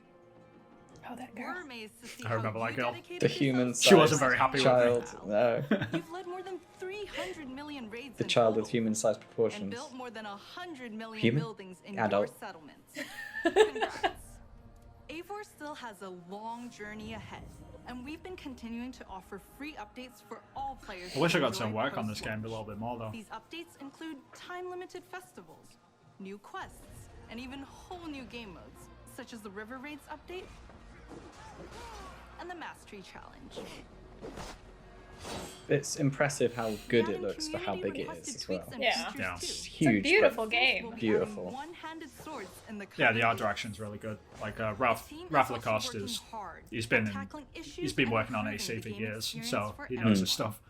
Oh, that We're amazed to see I remember how that you girl. dedicated the yourself human to She wasn't sized very happy with child. No. You've led more than 300 million raids The in child total with human sized and proportions. built more than 100 million Human? buildings in Adult. your settlements. Congrats. Eivor still has a long journey ahead, and we've been continuing to offer free updates for all players. I wish to I got to enjoy work on this post-launch. game a little bit more though. These updates include time-limited festivals, new quests, and even whole new game modes, such as the River Raids update and the Mastery Challenge. It's impressive how good it looks for how big it is as well. Yeah. Yeah. It's huge. It's a beautiful game. Beautiful. One-handed swords in the Yeah, the coming art weeks. direction's really good. Like Ralph The team is Lacoste also is working hard he's at been tackling issues he's been and working on improving AC for the game years, experience so for he knows everyone. his stuff.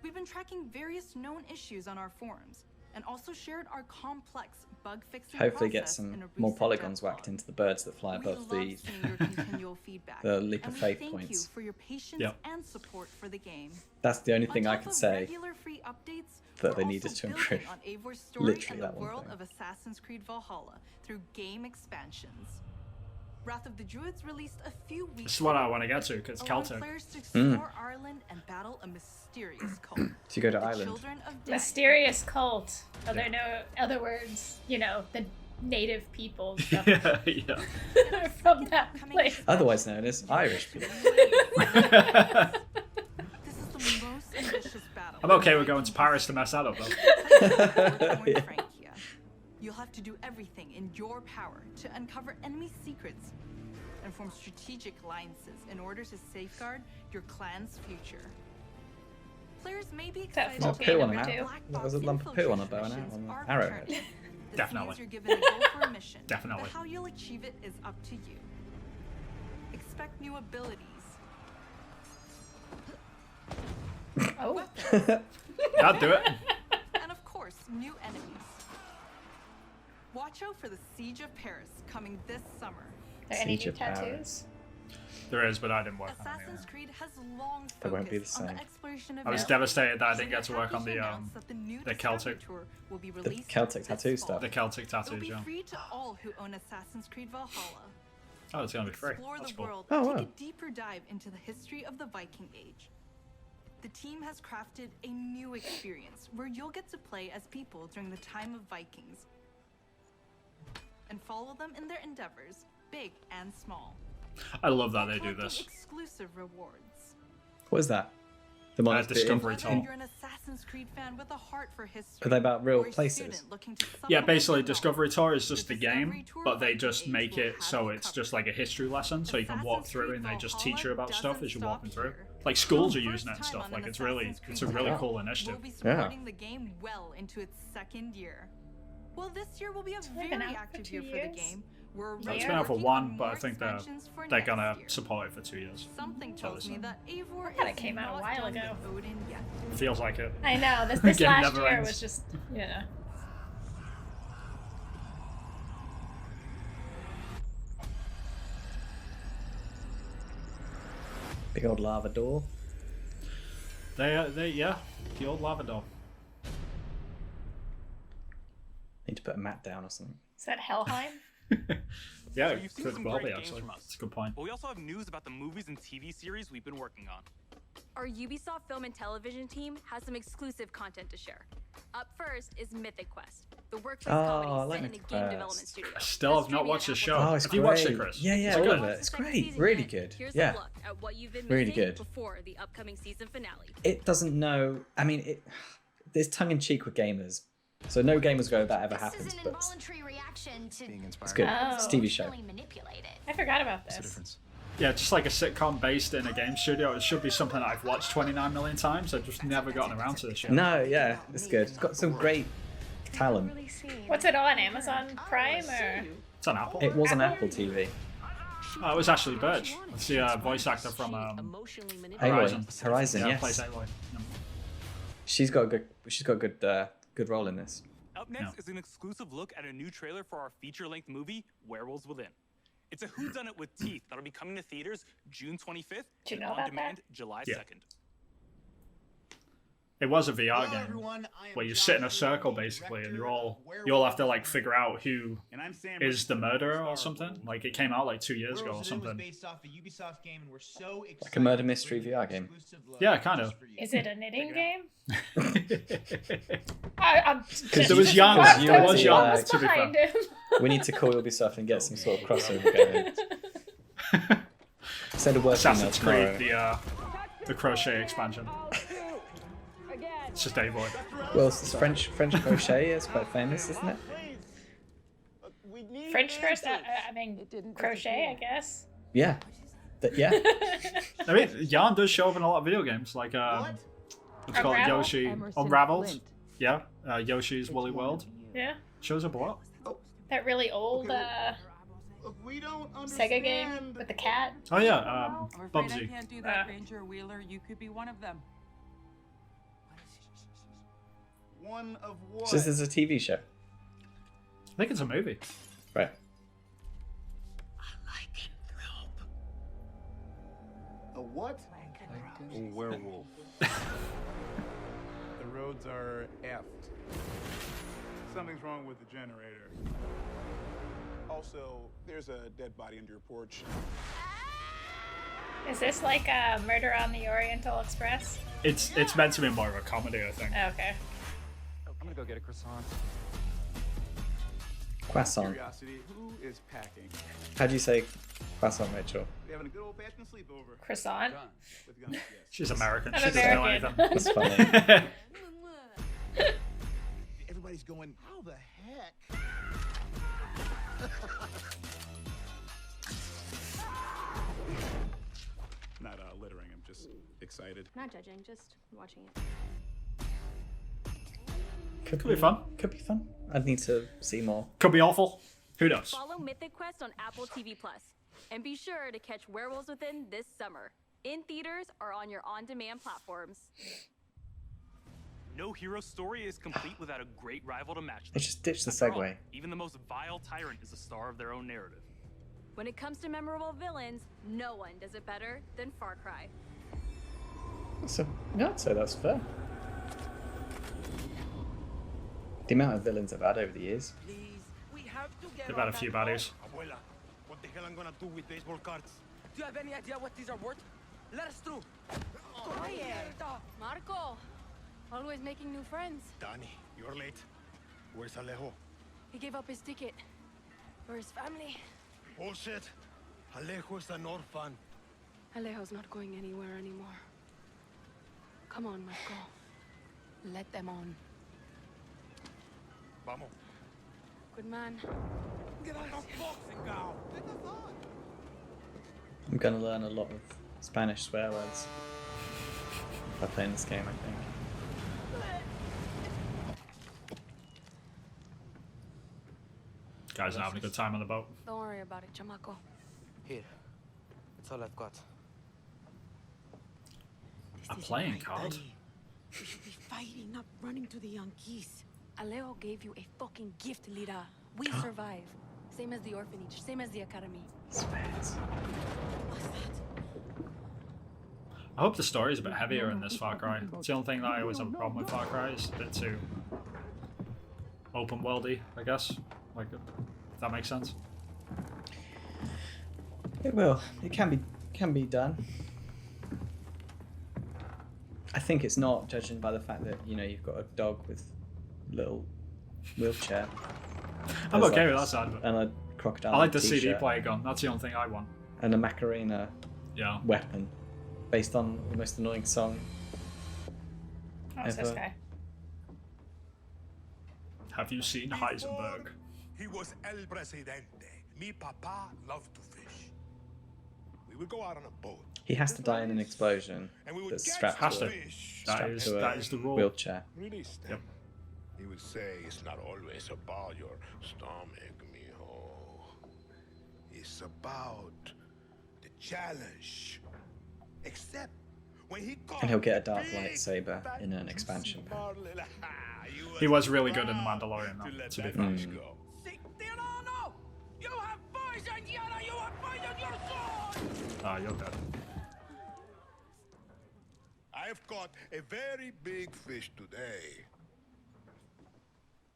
We've been tracking various known issues on our forums and also shared our complex bug fixing Hopefully get process some in a more recent polygons dev whacked into the birds that fly We above love the seeing your continual feedback, the leap and of we faith thank points. you for your patience Yep. and support for the game. That's the only On thing I top could of say regular free updates, that they we're needed also to building improve. on Eivor's story Literally and that the one world thing. of Assassin's Creed Valhalla through game expansions. Wrath of the Druids released a few weeks This is what I ago, want to get to because allowing Celtic. players to explore Ireland and battle a mysterious cult. So you go to the Ireland. Children of Death. Mysterious cult. Are there no other words? You know, the native people stuff Yeah, yeah. from that place. Otherwise known as Irish people. This is the most ambitious battle. I'm okay with going to Paris to mess that up though. Yeah. Frankia. You'll have to do everything in your power to uncover enemy secrets and form strategic alliances in order to safeguard your clan's future. Players may be That excited Not Okay, poo on an number arrow. two. There was a lump of poo on a bow and arrowhead. This Definitely. means you're given a goal for a mission. Definitely. But how you'll achieve it is up to you. Expect new abilities. Oh. Weapons. I'll do it. And of course, new enemies. Watch out for the Siege of Paris coming this summer. Are there any Siege new of Paris. tattoos? There is, but I didn't work on it. Assassin's Creed has long They won't be the focused on same. the exploration of I was areas. devastated that I So didn't get to we're work on happy the to announce that the new the Celtic Discovery Tour will be The released Celtic this tattoo fall. stuff. the Celtic It'll tattoos, be yeah. free to all who own Assassin's Creed Valhalla. Oh, it's gonna be free. Explore That's the cool. world Oh, and wow. take a deeper dive into the history of the Viking Age. The team has crafted a new experience where you'll get to play as people during the time of Vikings and follow them in their endeavors, big and small. I love that they do Collecting this. exclusive rewards. What is that? The one Discovery Whether Tour. you're an Assassin's Creed fan with a heart for history, Are they about real or a places? student looking to Yeah, supplement basically, your knowledge, Discovery Tour is just the the game, Discovery Tour but they Viking just Age make will it have so you it's covered. just like a history lesson, so you can walk Assassin's through Creed and they just Valhalla teach you about stuff doesn't as you're walking stop through. here. like schools are using it and stuff. Like it's a really cool initiative. We'll be supporting the game well into its second year. Well, this year will be a very active year for the game. It's been out for 1, but I think they're gonna support it for 2 years. Something tells me that Eivor That came out a while ago. Feels like it. I know. This Game last never year ends. was just, you know. Big old lava door. Yeah, the old lava door. Need to put a mat down or something. Is that Helheim? Yeah, So you've seen could some well great be games actually. from us. That's a good point. But we also have news about the movies and TV series we've been working on. Our Ubisoft Film and Television team has some exclusive content to share. Up first is Mythic Quest, the workplace comedy I like set in a Mythic game Quest. development studio. I still have not watched the show. Oh, it's have you watched it, great. Chris? Yeah, Is it all good? of it. It's great. Really good. Here's Yeah. a look at what you've been Really missing good. before the upcoming season finale. It doesn't know. I mean, there's tongue in cheek with gamers, so no gamers go that ever happens. But reaction to it's good. It's a TV show. I forgot about this. Yeah, just like a sitcom based in a game studio. It should be something that I've watched 29 million times. I've just never gotten around to this show. No, yeah, it's good. It's got some great talent. What's it on? Amazon Prime or? It's on Apple. It was on Apple TV. Oh, it was Ashley Birch. It's the voice actor from Horizon. Horizon, Yeah, yes. plays Aloy. Yeah. She's got a good role in this. Up next is an exclusive look at a new trailer for our feature-length movie, Werewolves Within. It's a whodunit with teeth that'll be coming to theaters June 25th Do you and know on about demand that? July Yeah. 2nd. It was a VR game where you sit in a circle basically, and you all have to like figure out who is the murderer or something. Like it came out like 2 years ago or something. Like a murder mystery VR game. Yeah, kind of. Is it a knitting game? Because there was Jan. There was Jan. To be fair. We need to call Ubisoft and get some sort of crossover going. Send a working email Assassin's tomorrow. Creed, the crochet expansion. It's just Avoid. Well, it's French crochet is quite famous, isn't it? French crochet? I mean, crochet, I guess. Yeah. Yeah. I mean, Jan does show up in a lot of video games, like what's called Unravel? Yoshi Unraveled. Yeah, Yoshi's Woolly World. Yeah. Shows up a lot. That really old Sega game with the cat. Oh yeah, I'm afraid I Bubsy. can't do that, Ranger Wheeler. You could be one of them. One of what? So this is a TV show. I think it's a movie. Right. A what? A werewolf. The roads are effed. Something's wrong with the generator. Also, there's a dead body under your porch. Is this like a Murder on the Oriental Express? It's meant to be more of a comedy, I think. Okay. I'm gonna go get a croissant. Croissant. Curiosity, who is packing? How do you say croissant, Rachel? We having a good old-fashioned sleepover. Croissant? With guns, yes. She's American. I'm She doesn't know American. anything. That's funny. Everybody's going, how the heck? Not littering, I'm just excited. Not judging, just watching it. Could be fun. Could be fun. I'd need to see more. Could be awful. Who knows? Follow Mythic Quest on Apple TV Plus, and be sure to catch Werewolves Within this summer, in theaters or on your on-demand platforms. No hero story is complete without a great rival to match them. Let's just ditch the After all, segue. even the most vile tyrant is a star of their own narrative. When it comes to memorable villains, no one does it better than Far Cry. So, yeah, I'd say that's fair. The amount of villains I've had over the years. They've had a few baddies. Abuela, what the hell I'm gonna do with baseball cards? Do you have any idea what these are worth? Let us through. Marco, always making new friends. Danny, you're late. Where's Alejo? He gave up his ticket for his family. Bullshit. Alejo is an orphan. Alejo's not going anywhere anymore. Come on, Marco. Let them on. Vamos. Good man. Get out of boxing now. I'm gonna learn a lot of Spanish swear words. by playing this game, I think. Guys are having a good time on the boat. Don't worry about it, chamaco. Here. That's all I've got. A playing card? We should be fighting, not running to the Yankees. Alejo gave you a fucking gift, Lira. We survive. Same as the orphanage, same as the academy. I hope the story's a bit heavier in this Far Cry. It's the only thing that I always have a problem with Far Cry, is a bit too open worldy, I guess. Like, if that makes sense. It will. It can be done. I think it's not, judging by the fact that, you know, you've got a dog with a little wheelchair. I'm okay with that side of it. And a crocodile. I like the t-shirt. CD player gun. That's the only thing I want. And a Macarena weapon based on the most annoying song What's ever. this guy? Have you seen Heisenberg? He was El Presidente. Mi papa loved to fish. We would go out on a boat. He has to die in an explosion that's strapped to That is the rule. wheelchair. Really, Stan? Yep. He would say it's not always about your stomach, mijo. It's about the challenge. Except when he And he'll get a dark lightsaber in an expansion pack. He was really good in The Mandalorian, though, to be fair. You have poisoned Yara! You have poisoned your sword! Ah, you're dead. I've caught a very big fish today.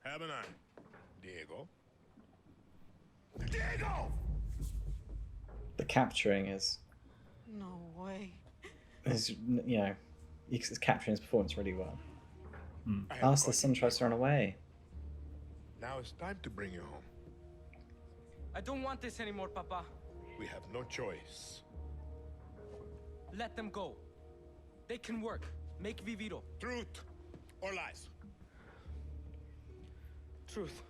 Haven't I, Diego? Diego! The capturing is No way. you know, he's capturing his performance really well. As the son tries to run away. Now it's time to bring you home. I don't want this anymore, Papa. We have no choice. Let them go. They can work. Make Viviro. Truth or lies? Truth.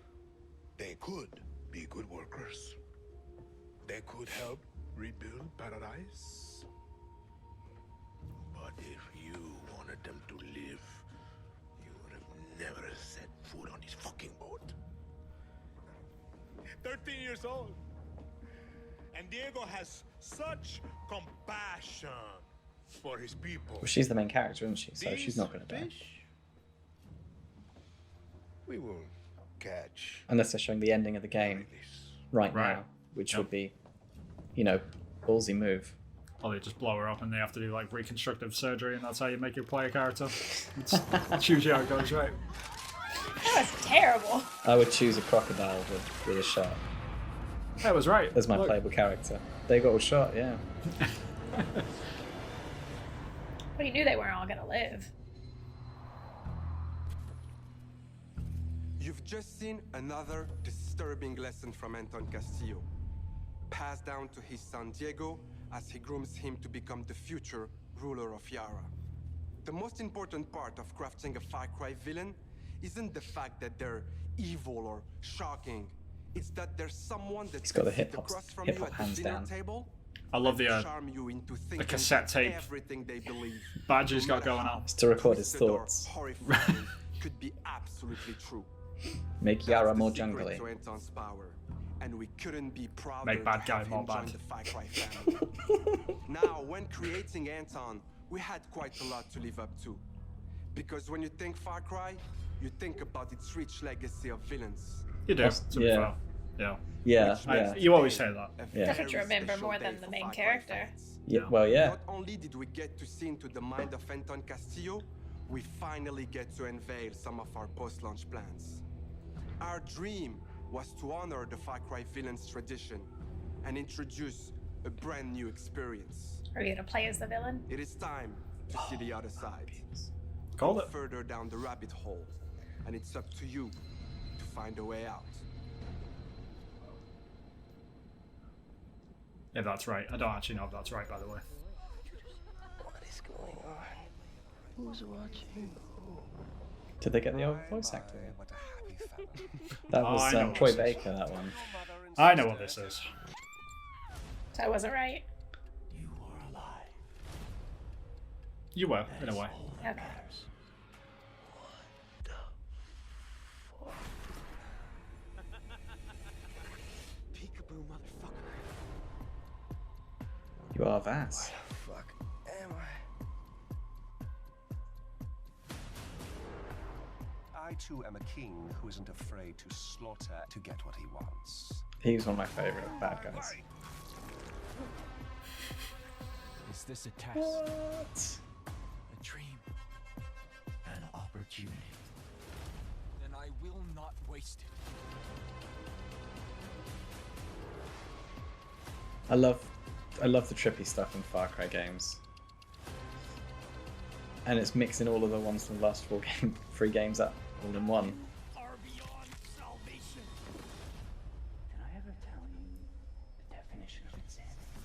They could be good workers. They could help rebuild paradise. But if you wanted them to live, you would have never set foot on this fucking boat. 13 years old. And Diego has such compassion for his people. Well, she's the main character, isn't she? So she's not going to die. We will catch. Unless they're showing the ending of the game right now, which would be, you know, ballsy move. Or they just blow her up and they have to do like reconstructive surgery, and that's how you make your player character. It's usually how it goes, right? That was terrible. I would choose a crocodile with a shot. That was right. As my playable character. They got a shot, yeah. Well, you knew they weren't all gonna live. You've just seen another disturbing lesson from Anton Castillo, passed down to his son Diego as he grooms him to become the future ruler of Yara. The most important part of crafting a Far Cry villain isn't the fact that they're evil or shocking. It's that there's someone that He's got the sits hip-hop across from you at the hands dinner down. table I love the charm you into thinking cassette tape everything they believe. badge he's got going on. It's to record his Twisted or thoughts. horrifying could be absolutely true. Make Yara That's more the secret jungly. to Anton's power, and we couldn't be prouder Make bad to guy have more him join bad. the Far Cry family. Now, when creating Anton, we had quite a lot to live up to. Because when you think Far Cry, you think about its rich legacy of villains. You do, to be fair. Yeah. Yeah. You always say that. Yeah. That's what you remember more than the main character. Yeah. Well, yeah. Not only did we get to see into the mind of Anton Castillo, we finally get to unveil some of our post-launch plans. Our dream was to honor the Far Cry villain's tradition and introduce a brand new experience. Are you gonna play as the villain? It is time to see the other side. Call Go it. further down the rabbit hole, and it's up to you to find a way out. If that's right. I don't actually know if that's right, by the way. What is going on? Who's watching? Did they get the old voice actor? What a happy family. That was I know Troy what this is. Baker, that one. I know what this is. So I wasn't right. You were, in a way. Okay. Peekaboo, motherfucker. You are Vass. Fuck am I? I too am a king who isn't afraid to slaughter to get what he wants. He's one of my favorite bad guys. Is this a test? What? A dream? An opportunity? Then I will not waste it. I love the trippy stuff in Far Cry games. And it's mixing all of the ones from the last three games up all in one. Are beyond salvation. Did I ever tell you the definition of insanity?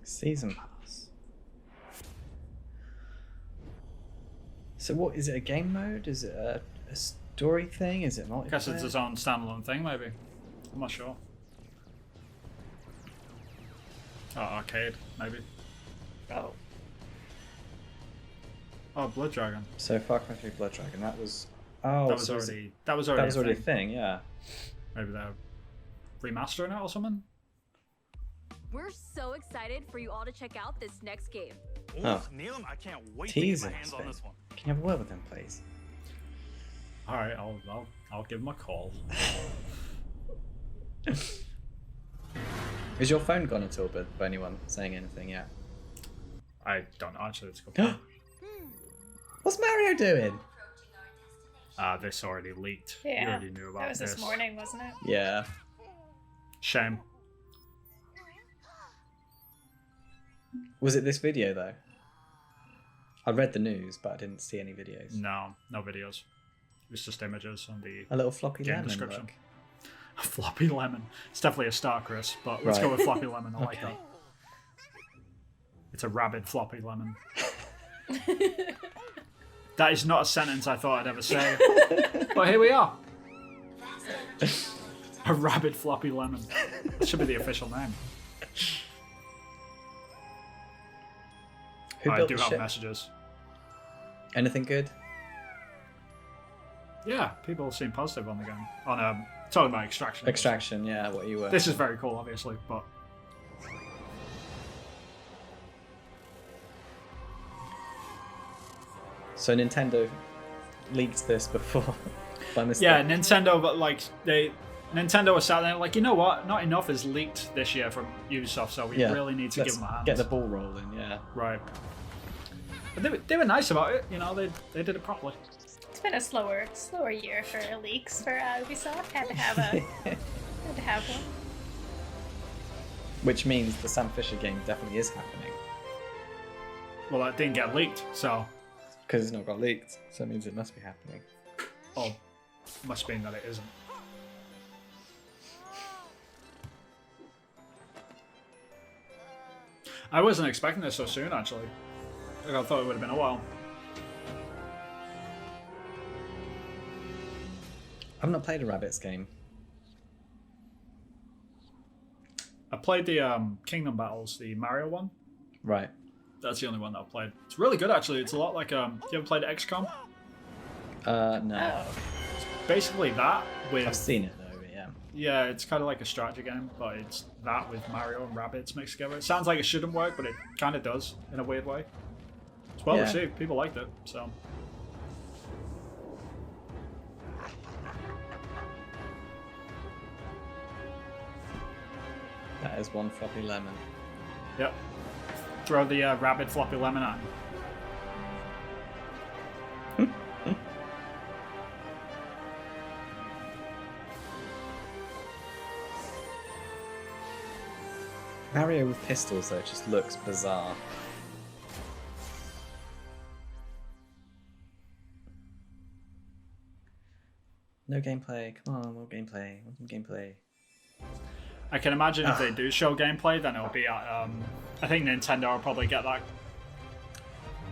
Season pass. So what is it? A game mode? Is it a story thing? Is it multiplayer? I guess it's its own standalone thing, maybe. I'm not sure. Oh, arcade, maybe. Oh. Oh, Blood Dragon. So Far Cry 3 Blood Dragon. That was. Oh, that was so already. That was already a thing. Yeah. Maybe they're remastering it or something. We're so excited for you all to check out this next game. Oh. Neil, I can't wait Teasing. to get my hands on this one. Can you have a word with him, please? All right, I'll give him a call. Is your phone gone at all, but by anyone saying anything yet? I don't know, actually. It's a good point. What's Mario doing? This already leaked. Yeah. You already knew about That was this morning, wasn't it? Yeah. Shame. Was it this video though? I read the news, but I didn't see any videos. No videos. It was just images on the A little floppy game lemon. description. Look. A floppy lemon. It's definitely a star, Chris, but let's go with floppy lemon. I like that. It's a rabid floppy lemon. That is not a sentence I thought I'd ever say. But here we are. A rabid floppy lemon. That should be the official name. Who I built do the have ship? messages. Anything good? Yeah, people seem positive on the game. On talking about Extraction. Extraction, yeah, what you were. This is very cool, obviously, but So Nintendo leaked this before by mistake. yeah, Nintendo, but like Nintendo was sat there like, you know what? Not enough is leaked this year from Ubisoft, so we really need to give them a hand. Get the ball rolling, yeah. Right. But they were nice about it, you know. They did it properly. It's been a slower year for leaks for Ubisoft. Had to have one. Which means the Sam Fisher game definitely is happening. Well, that didn't get leaked, so. Because it's not got leaked, so it means it must be happening. Oh, must mean that it isn't. I wasn't expecting this so soon, actually. Like, I thought it would have been a while. I've not played a Rabbids game. I played the Kingdom Battles, the Mario one. Right. That's the only one that I've played. It's really good, actually. It's a lot like, you ever played XCOM? No. It's basically that with... I've seen it, though, yeah. Yeah, it's kind of like a strategy game, but it's that with Mario and Rabbids mixed together. It sounds like it shouldn't work, but it kind of does, in a weird way. It's well received. People liked it, so... That is one floppy lemon. Yep. Throw the rabid floppy lemon at him. Mario with pistols, though, just looks bizarre. No gameplay. Come on, more gameplay. More gameplay. I can imagine if they do show gameplay, then it'll be at... I think Nintendo will probably get that.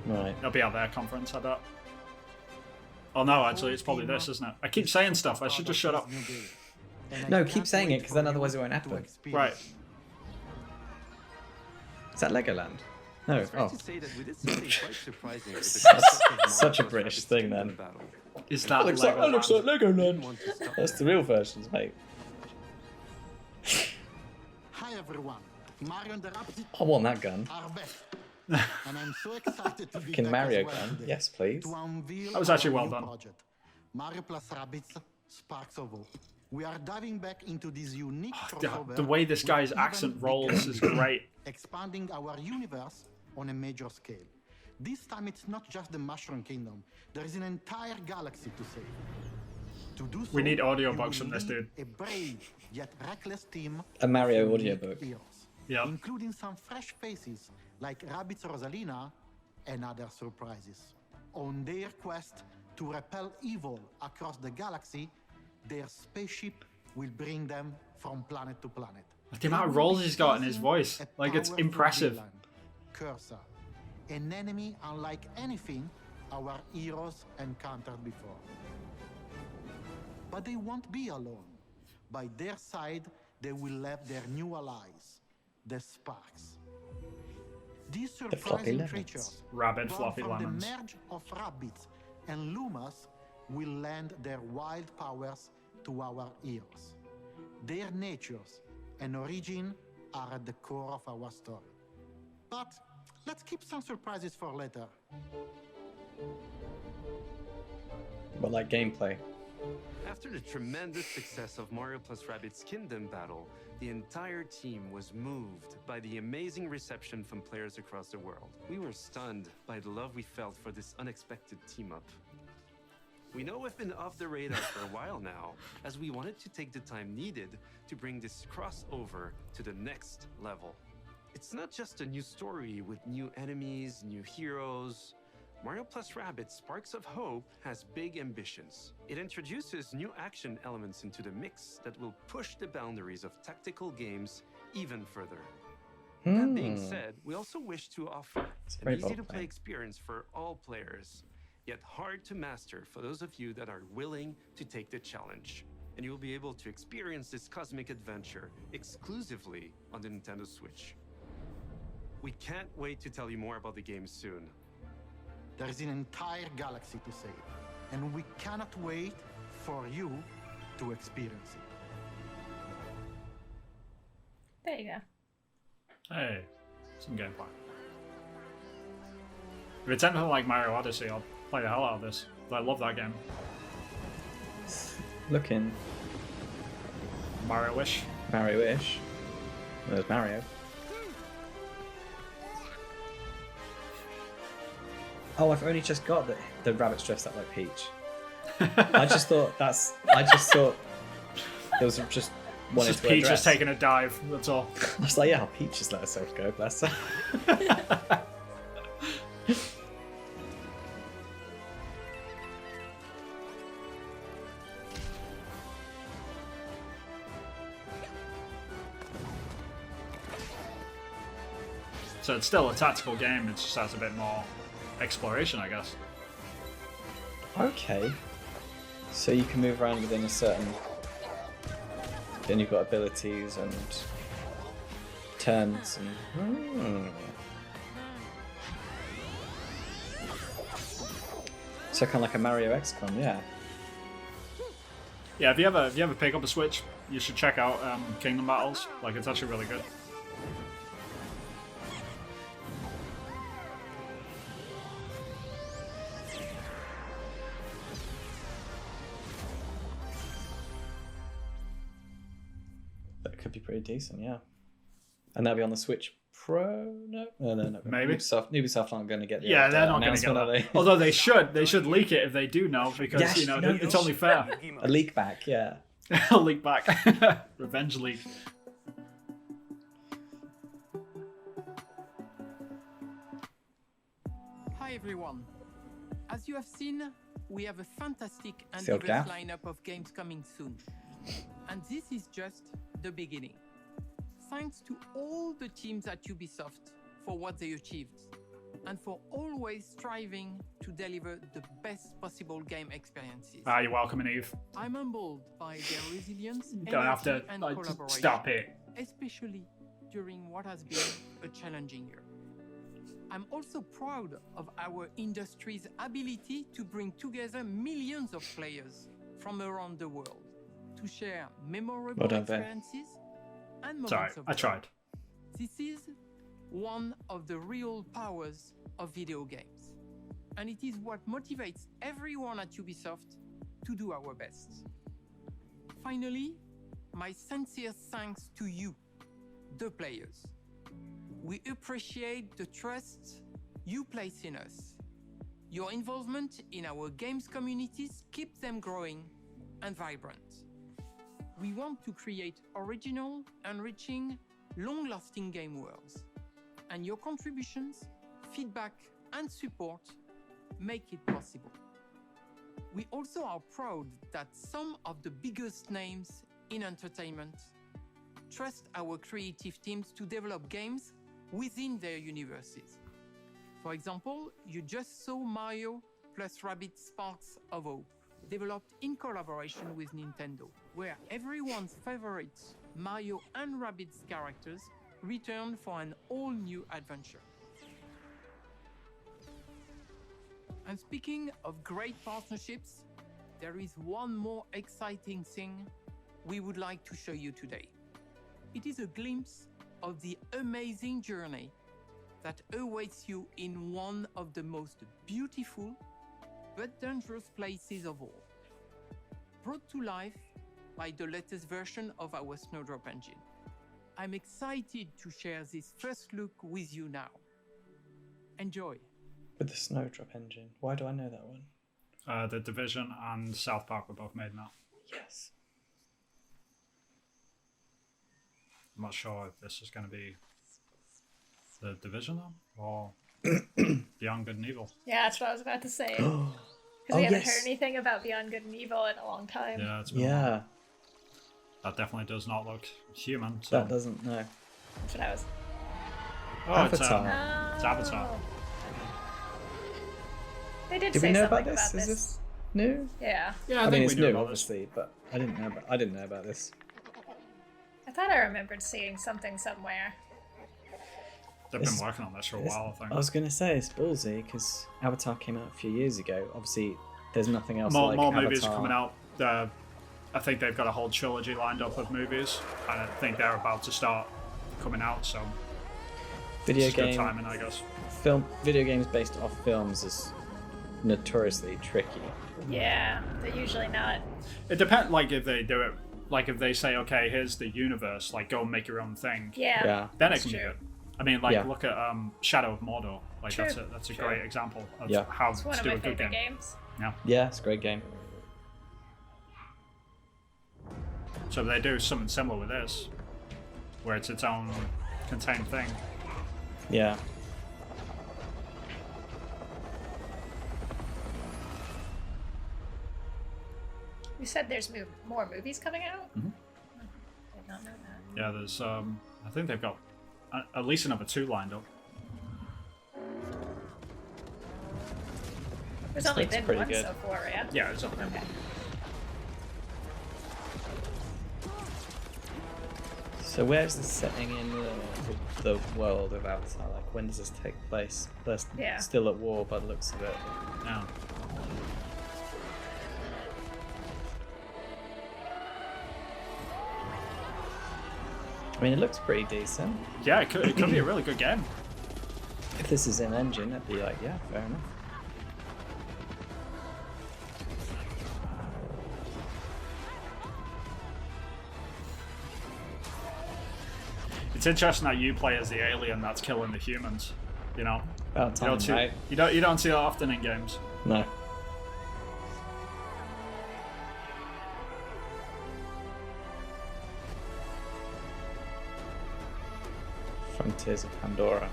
Right. It'll be at their conference, I bet. Oh no, actually, it's probably this, isn't it? I keep saying stuff. I should just shut up. No, keep saying it, because then otherwise it won't happen. Right. Is that Legoland? No. Oh. Such a British thing then. Is that looks like Legoland? That's the real versions, mate. Hi everyone. Mario and the Rabbids I want that gun. are back. And I'm so excited to be Fucking back Mario as well gun. today Yes, please. to unveil That was actually our well new done. project, Mario plus Rabbids Sparks of Hope. We are diving back into this unique crossover The way this with guy's even accent bigger rolls is great. expanding our universe on a major scale. This time it's not just the Mushroom Kingdom. There is an entire galaxy to save. To do so, We need you audiobooks will from this lead dude. a brave yet reckless team A Mario of unique audiobook. heroes, Yep. including some fresh faces like Rabbids Rosalina and other surprises. On their quest to repel evil across the galaxy, their spaceship will bring them from planet to planet. The amount of rolls he's got in his voice, like it's impressive. Villain, Cursor, an enemy unlike anything our heroes encountered before. But they won't be alone. By their side, they will have their new allies, the Sparks. These floppy surprising lemons. creatures, Rabid born floppy from lemons. the merge of Rabbids and Lumas, will lend their wild powers to our heroes. Their natures and origin are at the core of our story. But let's keep some surprises for later. But like gameplay. After the tremendous success of Mario plus Rabbids Kingdom Battle, the entire team was moved by the amazing reception from players across the world. We were stunned by the love we felt for this unexpected team-up. We know we've been off the radar for a while now, as we wanted to take the time needed to bring this crossover to the next level. It's not just a new story with new enemies, new heroes. Mario plus Rabbids Sparks of Hope has big ambitions. It introduces new action elements into the mix that will push the boundaries of tactical games even further. That being said, we also wish to offer an very easy-to-play bold, experience for all players, yet hard to master for those of you that are willing to take the challenge. And you will be able to experience this cosmic adventure exclusively on the Nintendo Switch. We can't wait to tell you more about the game soon. There is an entire galaxy to save, and we cannot wait for you to experience it. There you go. Hey, some gameplay. If it's anything like Mario Odyssey, I'll play the hell out of this. I love that game. Looking. Mario-ish. Mario-ish. There's Mario. Oh, I've only just got the rabbits dressed up like Peach. I just thought it was just wanted Just to wear a Peach dress. just taking a dive, that's all. I was like, yeah, Peach just let herself go, bless her. So it's still a tactical game, it just has a bit more exploration, I guess. Okay. So you can move around within a certain... Then you've got abilities and turns and... So kind of like a Mario XCOM, yeah. Yeah, if you ever pick up a Switch, you should check out Kingdom Battles. Like, it's actually really good. That could be pretty decent, yeah. And that'll be on the Switch Pro? No. Maybe. Ubisoft aren't going to get the Yeah, they're not going to get announcement, that. are they? Although they should. They should leak it if they do know, because, Yes, you know, no, it's only fair. A leak back, yeah. A leak back. Revenge leak. Hi everyone. As you have seen, we have a fantastic and Still diverse gaff? lineup of games coming soon. And this is just the beginning. Thanks to all the teams at Ubisoft for what they achieved and for always striving to deliver the best possible game experiences. Ah, you're welcome, Eve. I'm humbled by their resilience, Don't have to energy and like, collaboration, stop it. especially during what has been a challenging year. I'm also proud of our industry's ability to bring together millions of players from around the world to share memorable experiences and moments of I tried. This is one of the real powers of video games, and it is what motivates everyone at Ubisoft to do our best. Finally, my sincere thanks to you, the players. We appreciate the trust you place in us. Your involvement in our games communities keeps them growing and vibrant. We want to create original, enriching, long-lasting game worlds, and your contributions, feedback, and support make it possible. We also are proud that some of the biggest names in entertainment trust our creative teams to develop games within their universes. For example, you just saw Mario plus Rabbids Sparks of Hope, developed in collaboration with Nintendo, where everyone's favorite Mario and Rabbids characters return for an all-new adventure. And speaking of great partnerships, there is one more exciting thing we would like to show you today. It is a glimpse of the amazing journey that awaits you in one of the most beautiful but dangerous places of all. Brought to life by the latest version of our Snowdrop engine. I'm excited to share this first look with you now. Enjoy. With the Snowdrop engine. Why do I know that one? The Division and South Park were both made now. Yes. I'm not sure if this is going to be the Division though, or Beyond Good and Evil. Yeah, that's what I was about to say. Because we haven't heard anything about Beyond Good and Evil in a long time. Yeah, it's been a while. That definitely does not look human. So. That doesn't, no. That's what I was... Oh, Avatar. It's Avatar. They did we say know something about this? Is this new? Yeah. Yeah, I mean, it's we knew new, about obviously, but I didn't know about this. I thought I remembered seeing something somewhere. They've been working on this for a while, I think. I was going to say, it's ballsy, because Avatar came out a few years ago. Obviously, there's nothing else more like Avatar. More movies are coming out. I think they've got a whole trilogy lined up of movies, and I think they're about to start coming out, so... Video game, good timing, I guess. Video games based off films is notoriously tricky. Yeah, they're usually not. It depends, like, if they do it, like, if they say, okay, here's the universe, like, go and make your own thing. Yeah. Then it can be true. good. I mean, like, look at Shadow of Mordor. Like, True. that's a great example of Yeah. how It's one to of do my a good favorite game. games. Yeah. Yeah, it's a great game. So they do something similar with this, where it's its own contained thing. Yeah. You said there's more movies coming out? Mhm. Did not know that. Yeah, there's, I think they've got at least another 2 lined up. There's only been one so far, yeah? Yeah, there's only been Okay. one. So where's the setting in the world of Avatar? Like, when does this take place? They're still at war by the looks of it. Yeah. I mean, it looks pretty decent. Yeah, it could be a really good game. If this is in engine, I'd be like, yeah, fair enough. It's interesting that you play as the alien that's killing the humans. You know, About time, right? You don't see that often in games. No. Frontiers of Pandora.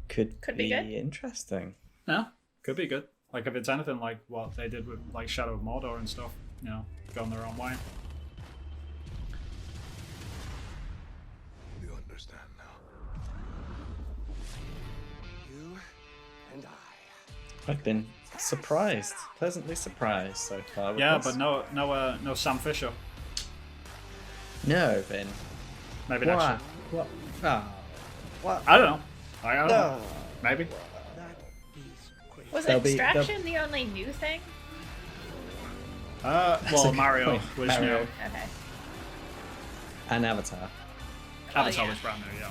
Could be good. interesting. Yeah, could be good. Like if it's anything like what they did with like Shadow of Mordor and stuff, you know, going their own way. You understand now. You and I. I've been surprised, pleasantly surprised so far. With Yeah, this. but no Sam Fisher. No, Vin. Maybe next year. What? Oh. What? I don't know. I don't know. Maybe. Was There'll be- Extraction the only new thing? Well, Mario was new. Okay. And Avatar. Avatar yeah. was brand new, yeah.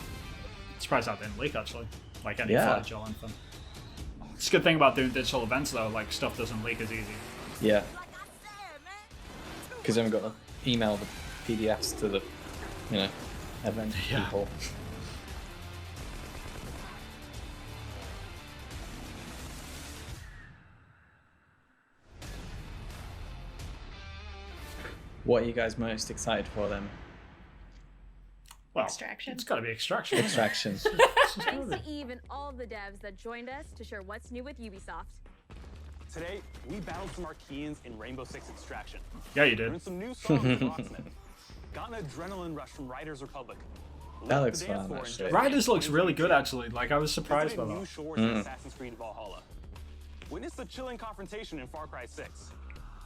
Surprised that didn't leak, actually. Like any Yeah. footage or anything. It's a good thing about doing digital events, though. Like, stuff doesn't leak as easy. Yeah. Because you haven't got to email the PDFs to the, event people. What are you guys most excited for then? Well, Extraction. It's got to be Extraction. Extraction. Thanks to Eve and all the devs that joined us to share what's new with Ubisoft. Today, we battled some Archeans in Rainbow Six Extraction. Yeah, you did. Learned some new songs with Rocksmith. Got an adrenaline rush from Riders Republic. That looks fun, actually. Riders looks really good, actually. Like, I was surprised by Visited new that. shores in Assassin's Creed Valhalla. Witnessed the chilling confrontation in Far Cry 6.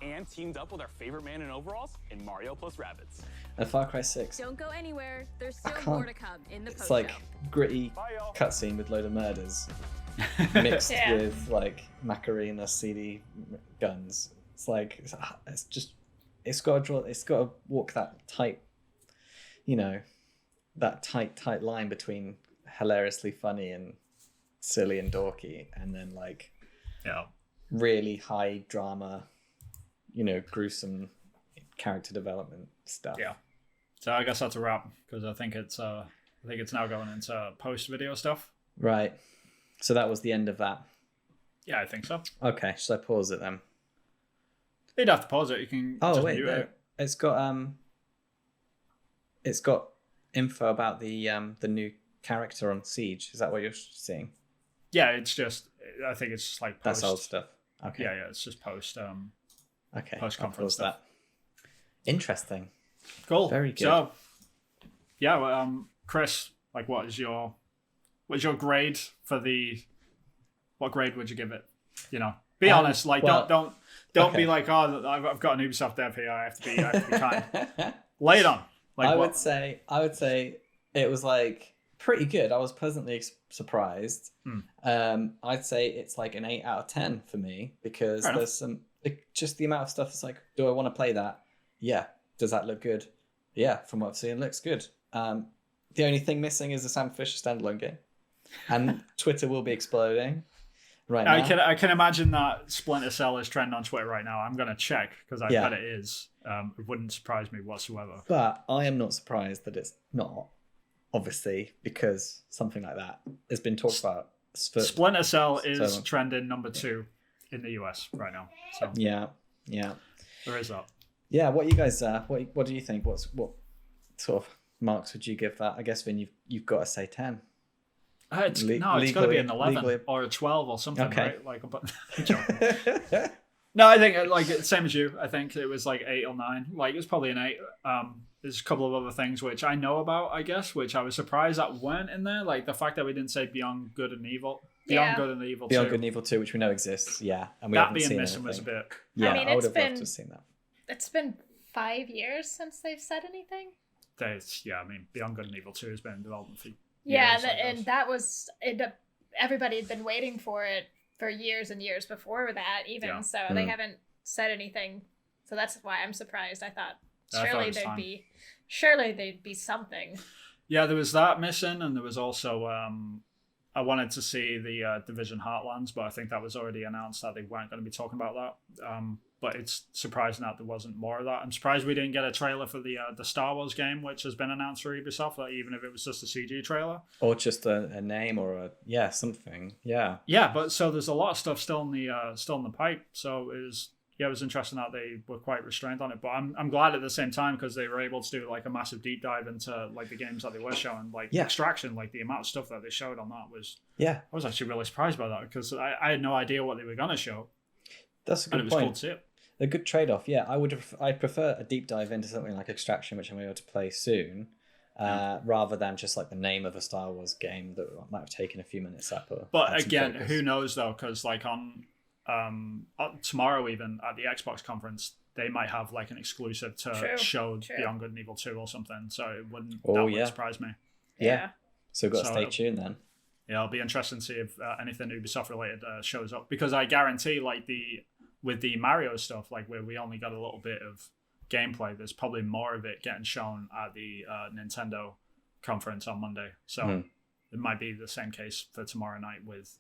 And teamed up with our favorite man in overalls in Mario plus Rabbids. A Far Cry 6. Don't go anywhere. There's still can't- more to come in the post It's like gritty cutscene with load of murders mixed Yeah. with like Macarena CD guns. It's like it's got to walk that tight, that tight line between hilariously funny and silly and dorky, and then like really high drama, gruesome character development stuff. Yeah. So I guess that's a wrap, because I think it's now going into post-video stuff. Right. So that was the end of that. Yeah, I think so. Okay, should I pause it then? You'd have to pause it. You can just mute it. It's got info about the new character on Siege. Is that what you're seeing? Yeah, it's just, I think it's just like post. That's old stuff. Okay. Yeah, it's just post. Okay. Post-conference stuff. That. Interesting. Cool. Very good. So, yeah, well, Chris, like, what's your grade for the? What grade would you give it? Be honest. Like, don't okay. be like, oh, I've got an Ubisoft Dev here. I have to be kind. Lay it on. Like, I would say it was like pretty good. I was pleasantly surprised. I'd say it's like an 8 out of 10 for me, because there's just the amount of stuff that's like, do I want to play that? Yeah. Does that look good? Yeah. From what I've seen, it looks good. The only thing missing is the Sam Fisher standalone game, and Twitter will be exploding right now. I can imagine that Splinter Cell is trending on Twitter right now. I'm gonna check, because I bet it is. It wouldn't surprise me whatsoever. But I am not surprised that it's not, obviously, because something like that has been talked about. Splinter Cell is trending number 2 in the US right now. So yeah, there is that. Yeah, what you guys? What do you think? What sort of marks would you give that? I guess, Vin, you've got to say 10. It's got to be an 11 or a 12 or something, okay. Right? Like, no, I think like same as you. I think it was like 8 or 9. Like, it was probably an 8. There's a couple of other things which I know about, I guess, which I was surprised that weren't in there. Like the fact that we didn't say Beyond Good and Evil. Beyond Good and Evil 2. Beyond Good and Evil 2, which we know exists. Yeah, and we that haven't being seen missing anything. was a bit. Yeah, I mean, I would have loved to have seen that. It's been 5 years since they've said anything. I mean, Beyond Good and Evil 2 has been in development for years. And that was it. Everybody had been waiting for it for years and years before that, even. So they haven't said anything. So that's why I'm surprised. I thought surely there'd be something. Yeah, there was that missing, and there was also I wanted to see the Division Heartlands, but I think that was already announced that they weren't going to be talking about that. But it's surprising that there wasn't more of that. I'm surprised we didn't get a trailer for the Star Wars game, which has been announced for Ubisoft, like, even if it was just a CG trailer. Or just a name or something. Yeah. Yeah, but so there's a lot of stuff still in the pipe. So it was interesting that they were quite restrained on it. But I'm glad at the same time, because they were able to do like a massive deep dive into like the games that they were showing, like Extraction, like the amount of stuff that they showed on that was. Yeah. I was actually really surprised by that, because I had no idea what they were gonna show. That's a good point. And it was cool to see it. A good trade-off, yeah. I'd prefer a deep dive into something like Extraction, which I'm able to play soon, rather than just like the name of a Star Wars game that might have taken a few minutes up. But again, who knows though? Because like on tomorrow, even at the Xbox conference, they might have like an exclusive to show Beyond Good and Evil 2 or something. So it wouldn't surprise me. Yeah. So we've got to stay tuned then. Yeah, it'll be interesting to see if anything Ubisoft related shows up, because I guarantee like with the Mario stuff, like where we only got a little bit of gameplay, there's probably more of it getting shown at the Nintendo conference on Monday. So it might be the same case for tomorrow night with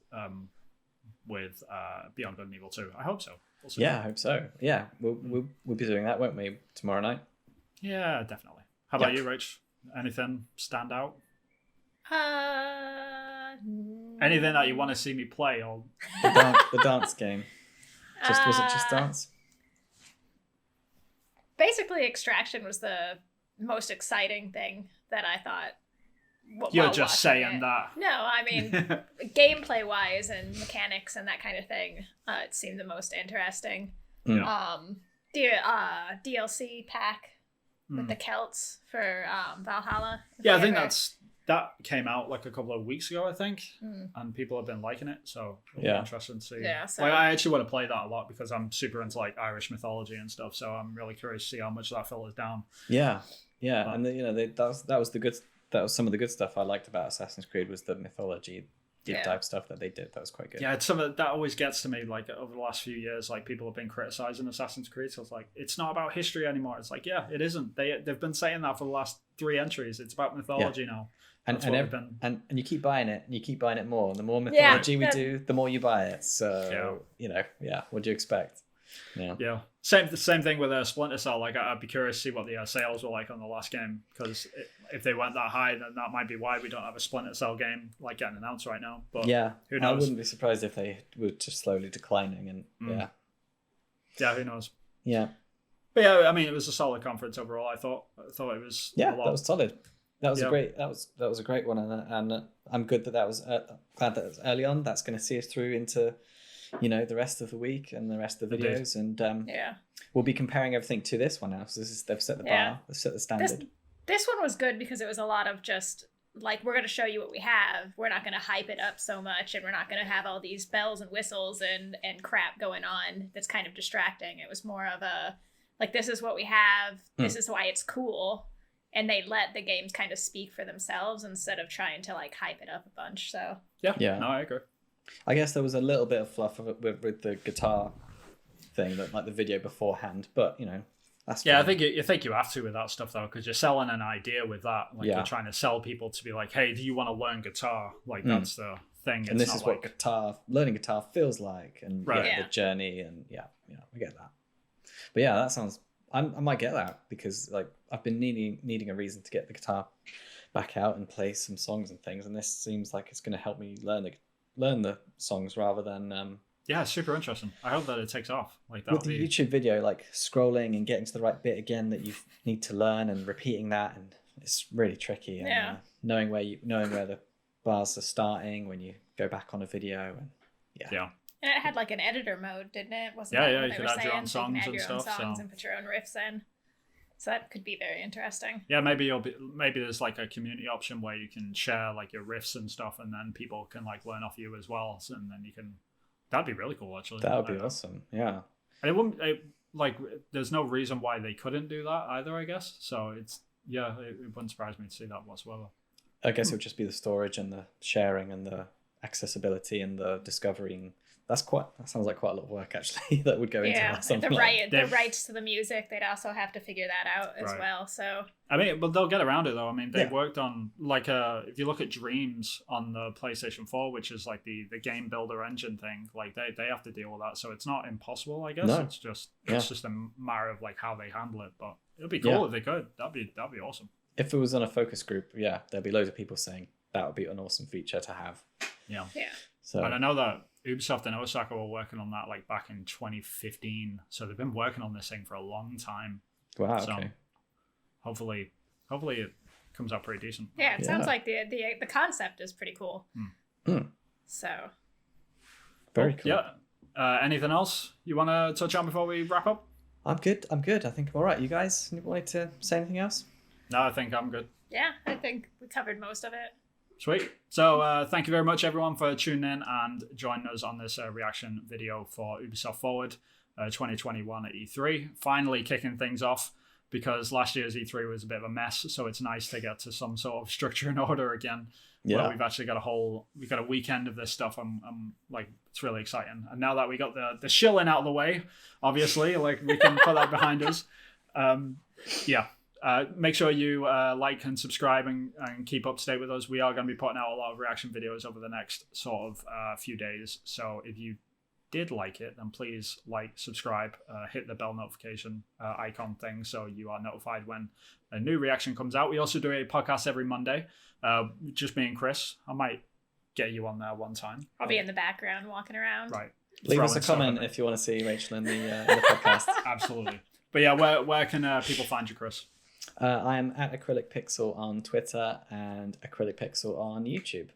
Beyond Good and Evil 2. I hope so. We'll see. Yeah, I hope so. Yeah, we'll be doing that, won't we, tomorrow night? Yeah, definitely. How about you, Rach? Anything stand out? Anything that you want to see me play, or the dance game? Was it just dance? Basically, Extraction was the most exciting thing that I thought. You're just saying that. No, I mean, gameplay wise and mechanics and that kind of thing, it seemed the most interesting. Yeah. DLC pack with the Celts for Valhalla. Yeah, I think that came out like a couple of weeks ago, I think, and people have been liking it, so it'll be interesting to see. Yeah, so... like, I actually want to play that a lot because I'm super into like Irish mythology and stuff, so I'm really curious to see how much that filters down. Yeah, and that was some of the good stuff I liked about Assassin's Creed, was the mythology deep dive stuff that they did. That was quite good. Yeah, it's something that always gets to me. Like over the last few years, like people have been criticizing Assassin's Creed. So it's like, it's not about history anymore. It's like, yeah, it isn't. They've been saying that for the last 3 entries. It's about mythology now. And you keep buying it, and you keep buying it more. And the more mythology we do, the more you buy it. So what do you expect? Yeah. Same thing with Splinter Cell. Like I'd be curious to see what the sales were like on the last game, because if they went that high, then that might be why we don't have a Splinter Cell game like getting announced right now. But who knows? I wouldn't be surprised if they were just slowly declining. And who knows? Yeah. But yeah, I mean, it was a solid conference overall. I thought it was that was solid. That was a great one, and I'm good that was glad that it was early on. That's going to see us through into the rest of the week and the rest of the videos. And we'll be comparing everything to this one now. So they've set the bar, they've set the standard. This one was good because it was a lot of just like, we're going to show you what we have. We're not going to hype it up so much, and we're not going to have all these bells and whistles and crap going on that's kind of distracting. It was more of a, like, this is what we have. This is why it's cool. And they let the games kind of speak for themselves instead of trying to like hype it up a bunch. So no, I agree. I guess there was a little bit of fluff with the guitar thing, that like the video beforehand, but that's fine. I think you have to with that stuff though, because you're selling an idea with that. Like you're trying to sell people to be like, hey, do you want to learn guitar? Like that's the thing. And this is what learning guitar feels like, and the journey, and we get that. But yeah, that sounds. I might get that, because like I've been needing a reason to get the guitar back out and play some songs and things, and this seems like it's going to help me learn the songs rather than super interesting. I hope that it takes off like that. With the YouTube video, like scrolling and getting to the right bit again that you need to learn, and repeating that, and it's really tricky. And knowing where the bars are starting when you go back on a video, and And it had like an editor mode, didn't it? Wasn't it? You could add your own songs and stuff. And put your own riffs in. So that could be very interesting. Yeah, maybe there's like a community option where you can share like your riffs and stuff, and then people can like learn off you as well. So, and then you can. That'd be really cool, actually. That would be awesome. Yeah. And it wouldn't there's no reason why they couldn't do that either, I guess. So it wouldn't surprise me to see that whatsoever. I guess it would just be the storage and the sharing and the accessibility and the discovering. That sounds like quite a lot of work, actually, that would go into that. The rights to the music, they'd also have to figure that out as well. So I mean, but they'll get around it though. I mean, they've worked on like if you look at Dreams on the PlayStation 4, which is like the game builder engine thing, like they have to deal with that. So it's not impossible, I guess. No. It's just a matter of like how they handle it. But it'd be cool if they could. That'd be awesome. If it was on a focus group, there'd be loads of people saying that would be an awesome feature to have. Yeah. So, and I know that Ubisoft and Osaka were working on that like back in 2015, so they've been working on this thing for a long time. Wow. So okay. Hopefully it comes out pretty decent. Yeah, it sounds like the concept is pretty cool. So very cool. Yeah. Anything else you want to touch on before we wrap up? I'm good. I think I'm all right. You guys, you wanted to say anything else? No, I think I'm good. Yeah, I think we covered most of it. Sweet. So thank you very much, everyone, for tuning in and joining us on this reaction video for Ubisoft Forward. 2021 at E3. Finally kicking things off, because last year's E3 was a bit of a mess. So it's nice to get to some sort of structure and order again. Yeah. Where we've actually got a weekend of this stuff. I'm like, it's really exciting. And now that we got the shilling out of the way, obviously, like we can put that behind us. Make sure you like and subscribe and keep up to date with us. We are going to be putting out a lot of reaction videos over the next sort of few days. So if you did like it, then please like, subscribe, hit the bell notification icon thing so you are notified when a new reaction comes out. We also do a podcast every Monday, just me and Chris. I might get you on there one time. I'll be in the background walking around. Right. Leave us a comment if you want to see Rachel in the podcast. Absolutely. But yeah, where can people find you, Chris? I am at Acrylic Pixel on Twitter and Acrylic Pixel on YouTube.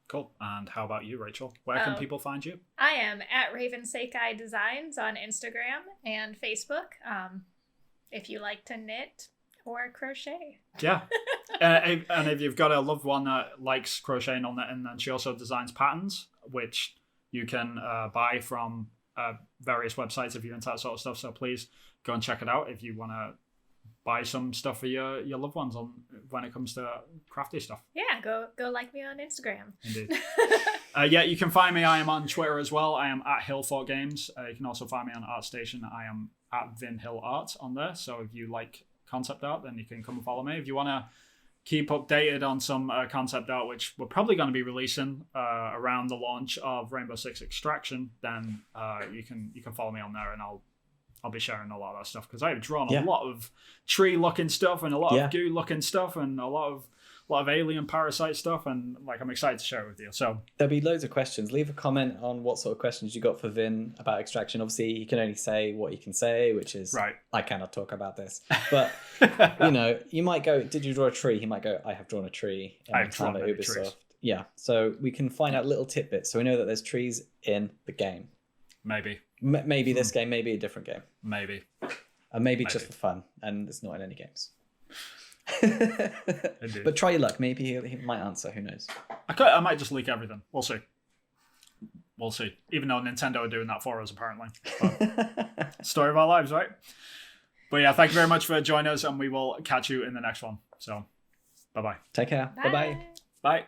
Cool. And how about you, Rachel? Where can people find you? I am at Raven Sekai Designs on Instagram and Facebook. If you like to knit or crochet. Yeah. And if you've got a loved one that likes crocheting on that, and then she also designs patterns, which you can buy from various websites if you're into that sort of stuff. So please go and check it out if you want to buy some stuff for your loved ones when it comes to crafty stuff. Yeah, go like me on Instagram. Indeed. You can find me. I am on Twitter as well. I am at Hillfort Games. You can also find me on ArtStation. I am at Vin Hill Art on there. So if you like concept art, then you can come and follow me. If you want to keep updated on some concept art, which we're probably going to be releasing around the launch of Rainbow Six Extraction, then you can follow me on there, and I'll be sharing a lot of that stuff, because I've drawn a lot of tree-looking stuff and a lot of goo-looking stuff and a lot of alien parasite stuff, and like I'm excited to share it with you. So there'll be loads of questions. Leave a comment on what sort of questions you got for Vin about Extraction. Obviously, he can only say what he can say, which is right. I cannot talk about this. But you might go, "Did you draw a tree?" He might go, "I have drawn a tree in my time at Ubisoft." Trees. Yeah, so we can find out little tidbits, so we know that there's trees in the game. Maybe this game, maybe a different game. Maybe just for fun, and it's not in any games. But try your luck. Maybe he might answer. Who knows? I might just leak everything. We'll see. Even though Nintendo are doing that for us, apparently. But story of our lives, right? But yeah, thank you very much for joining us, and we will catch you in the next one. So, bye-bye. Take care. Bye. Bye-bye. Bye.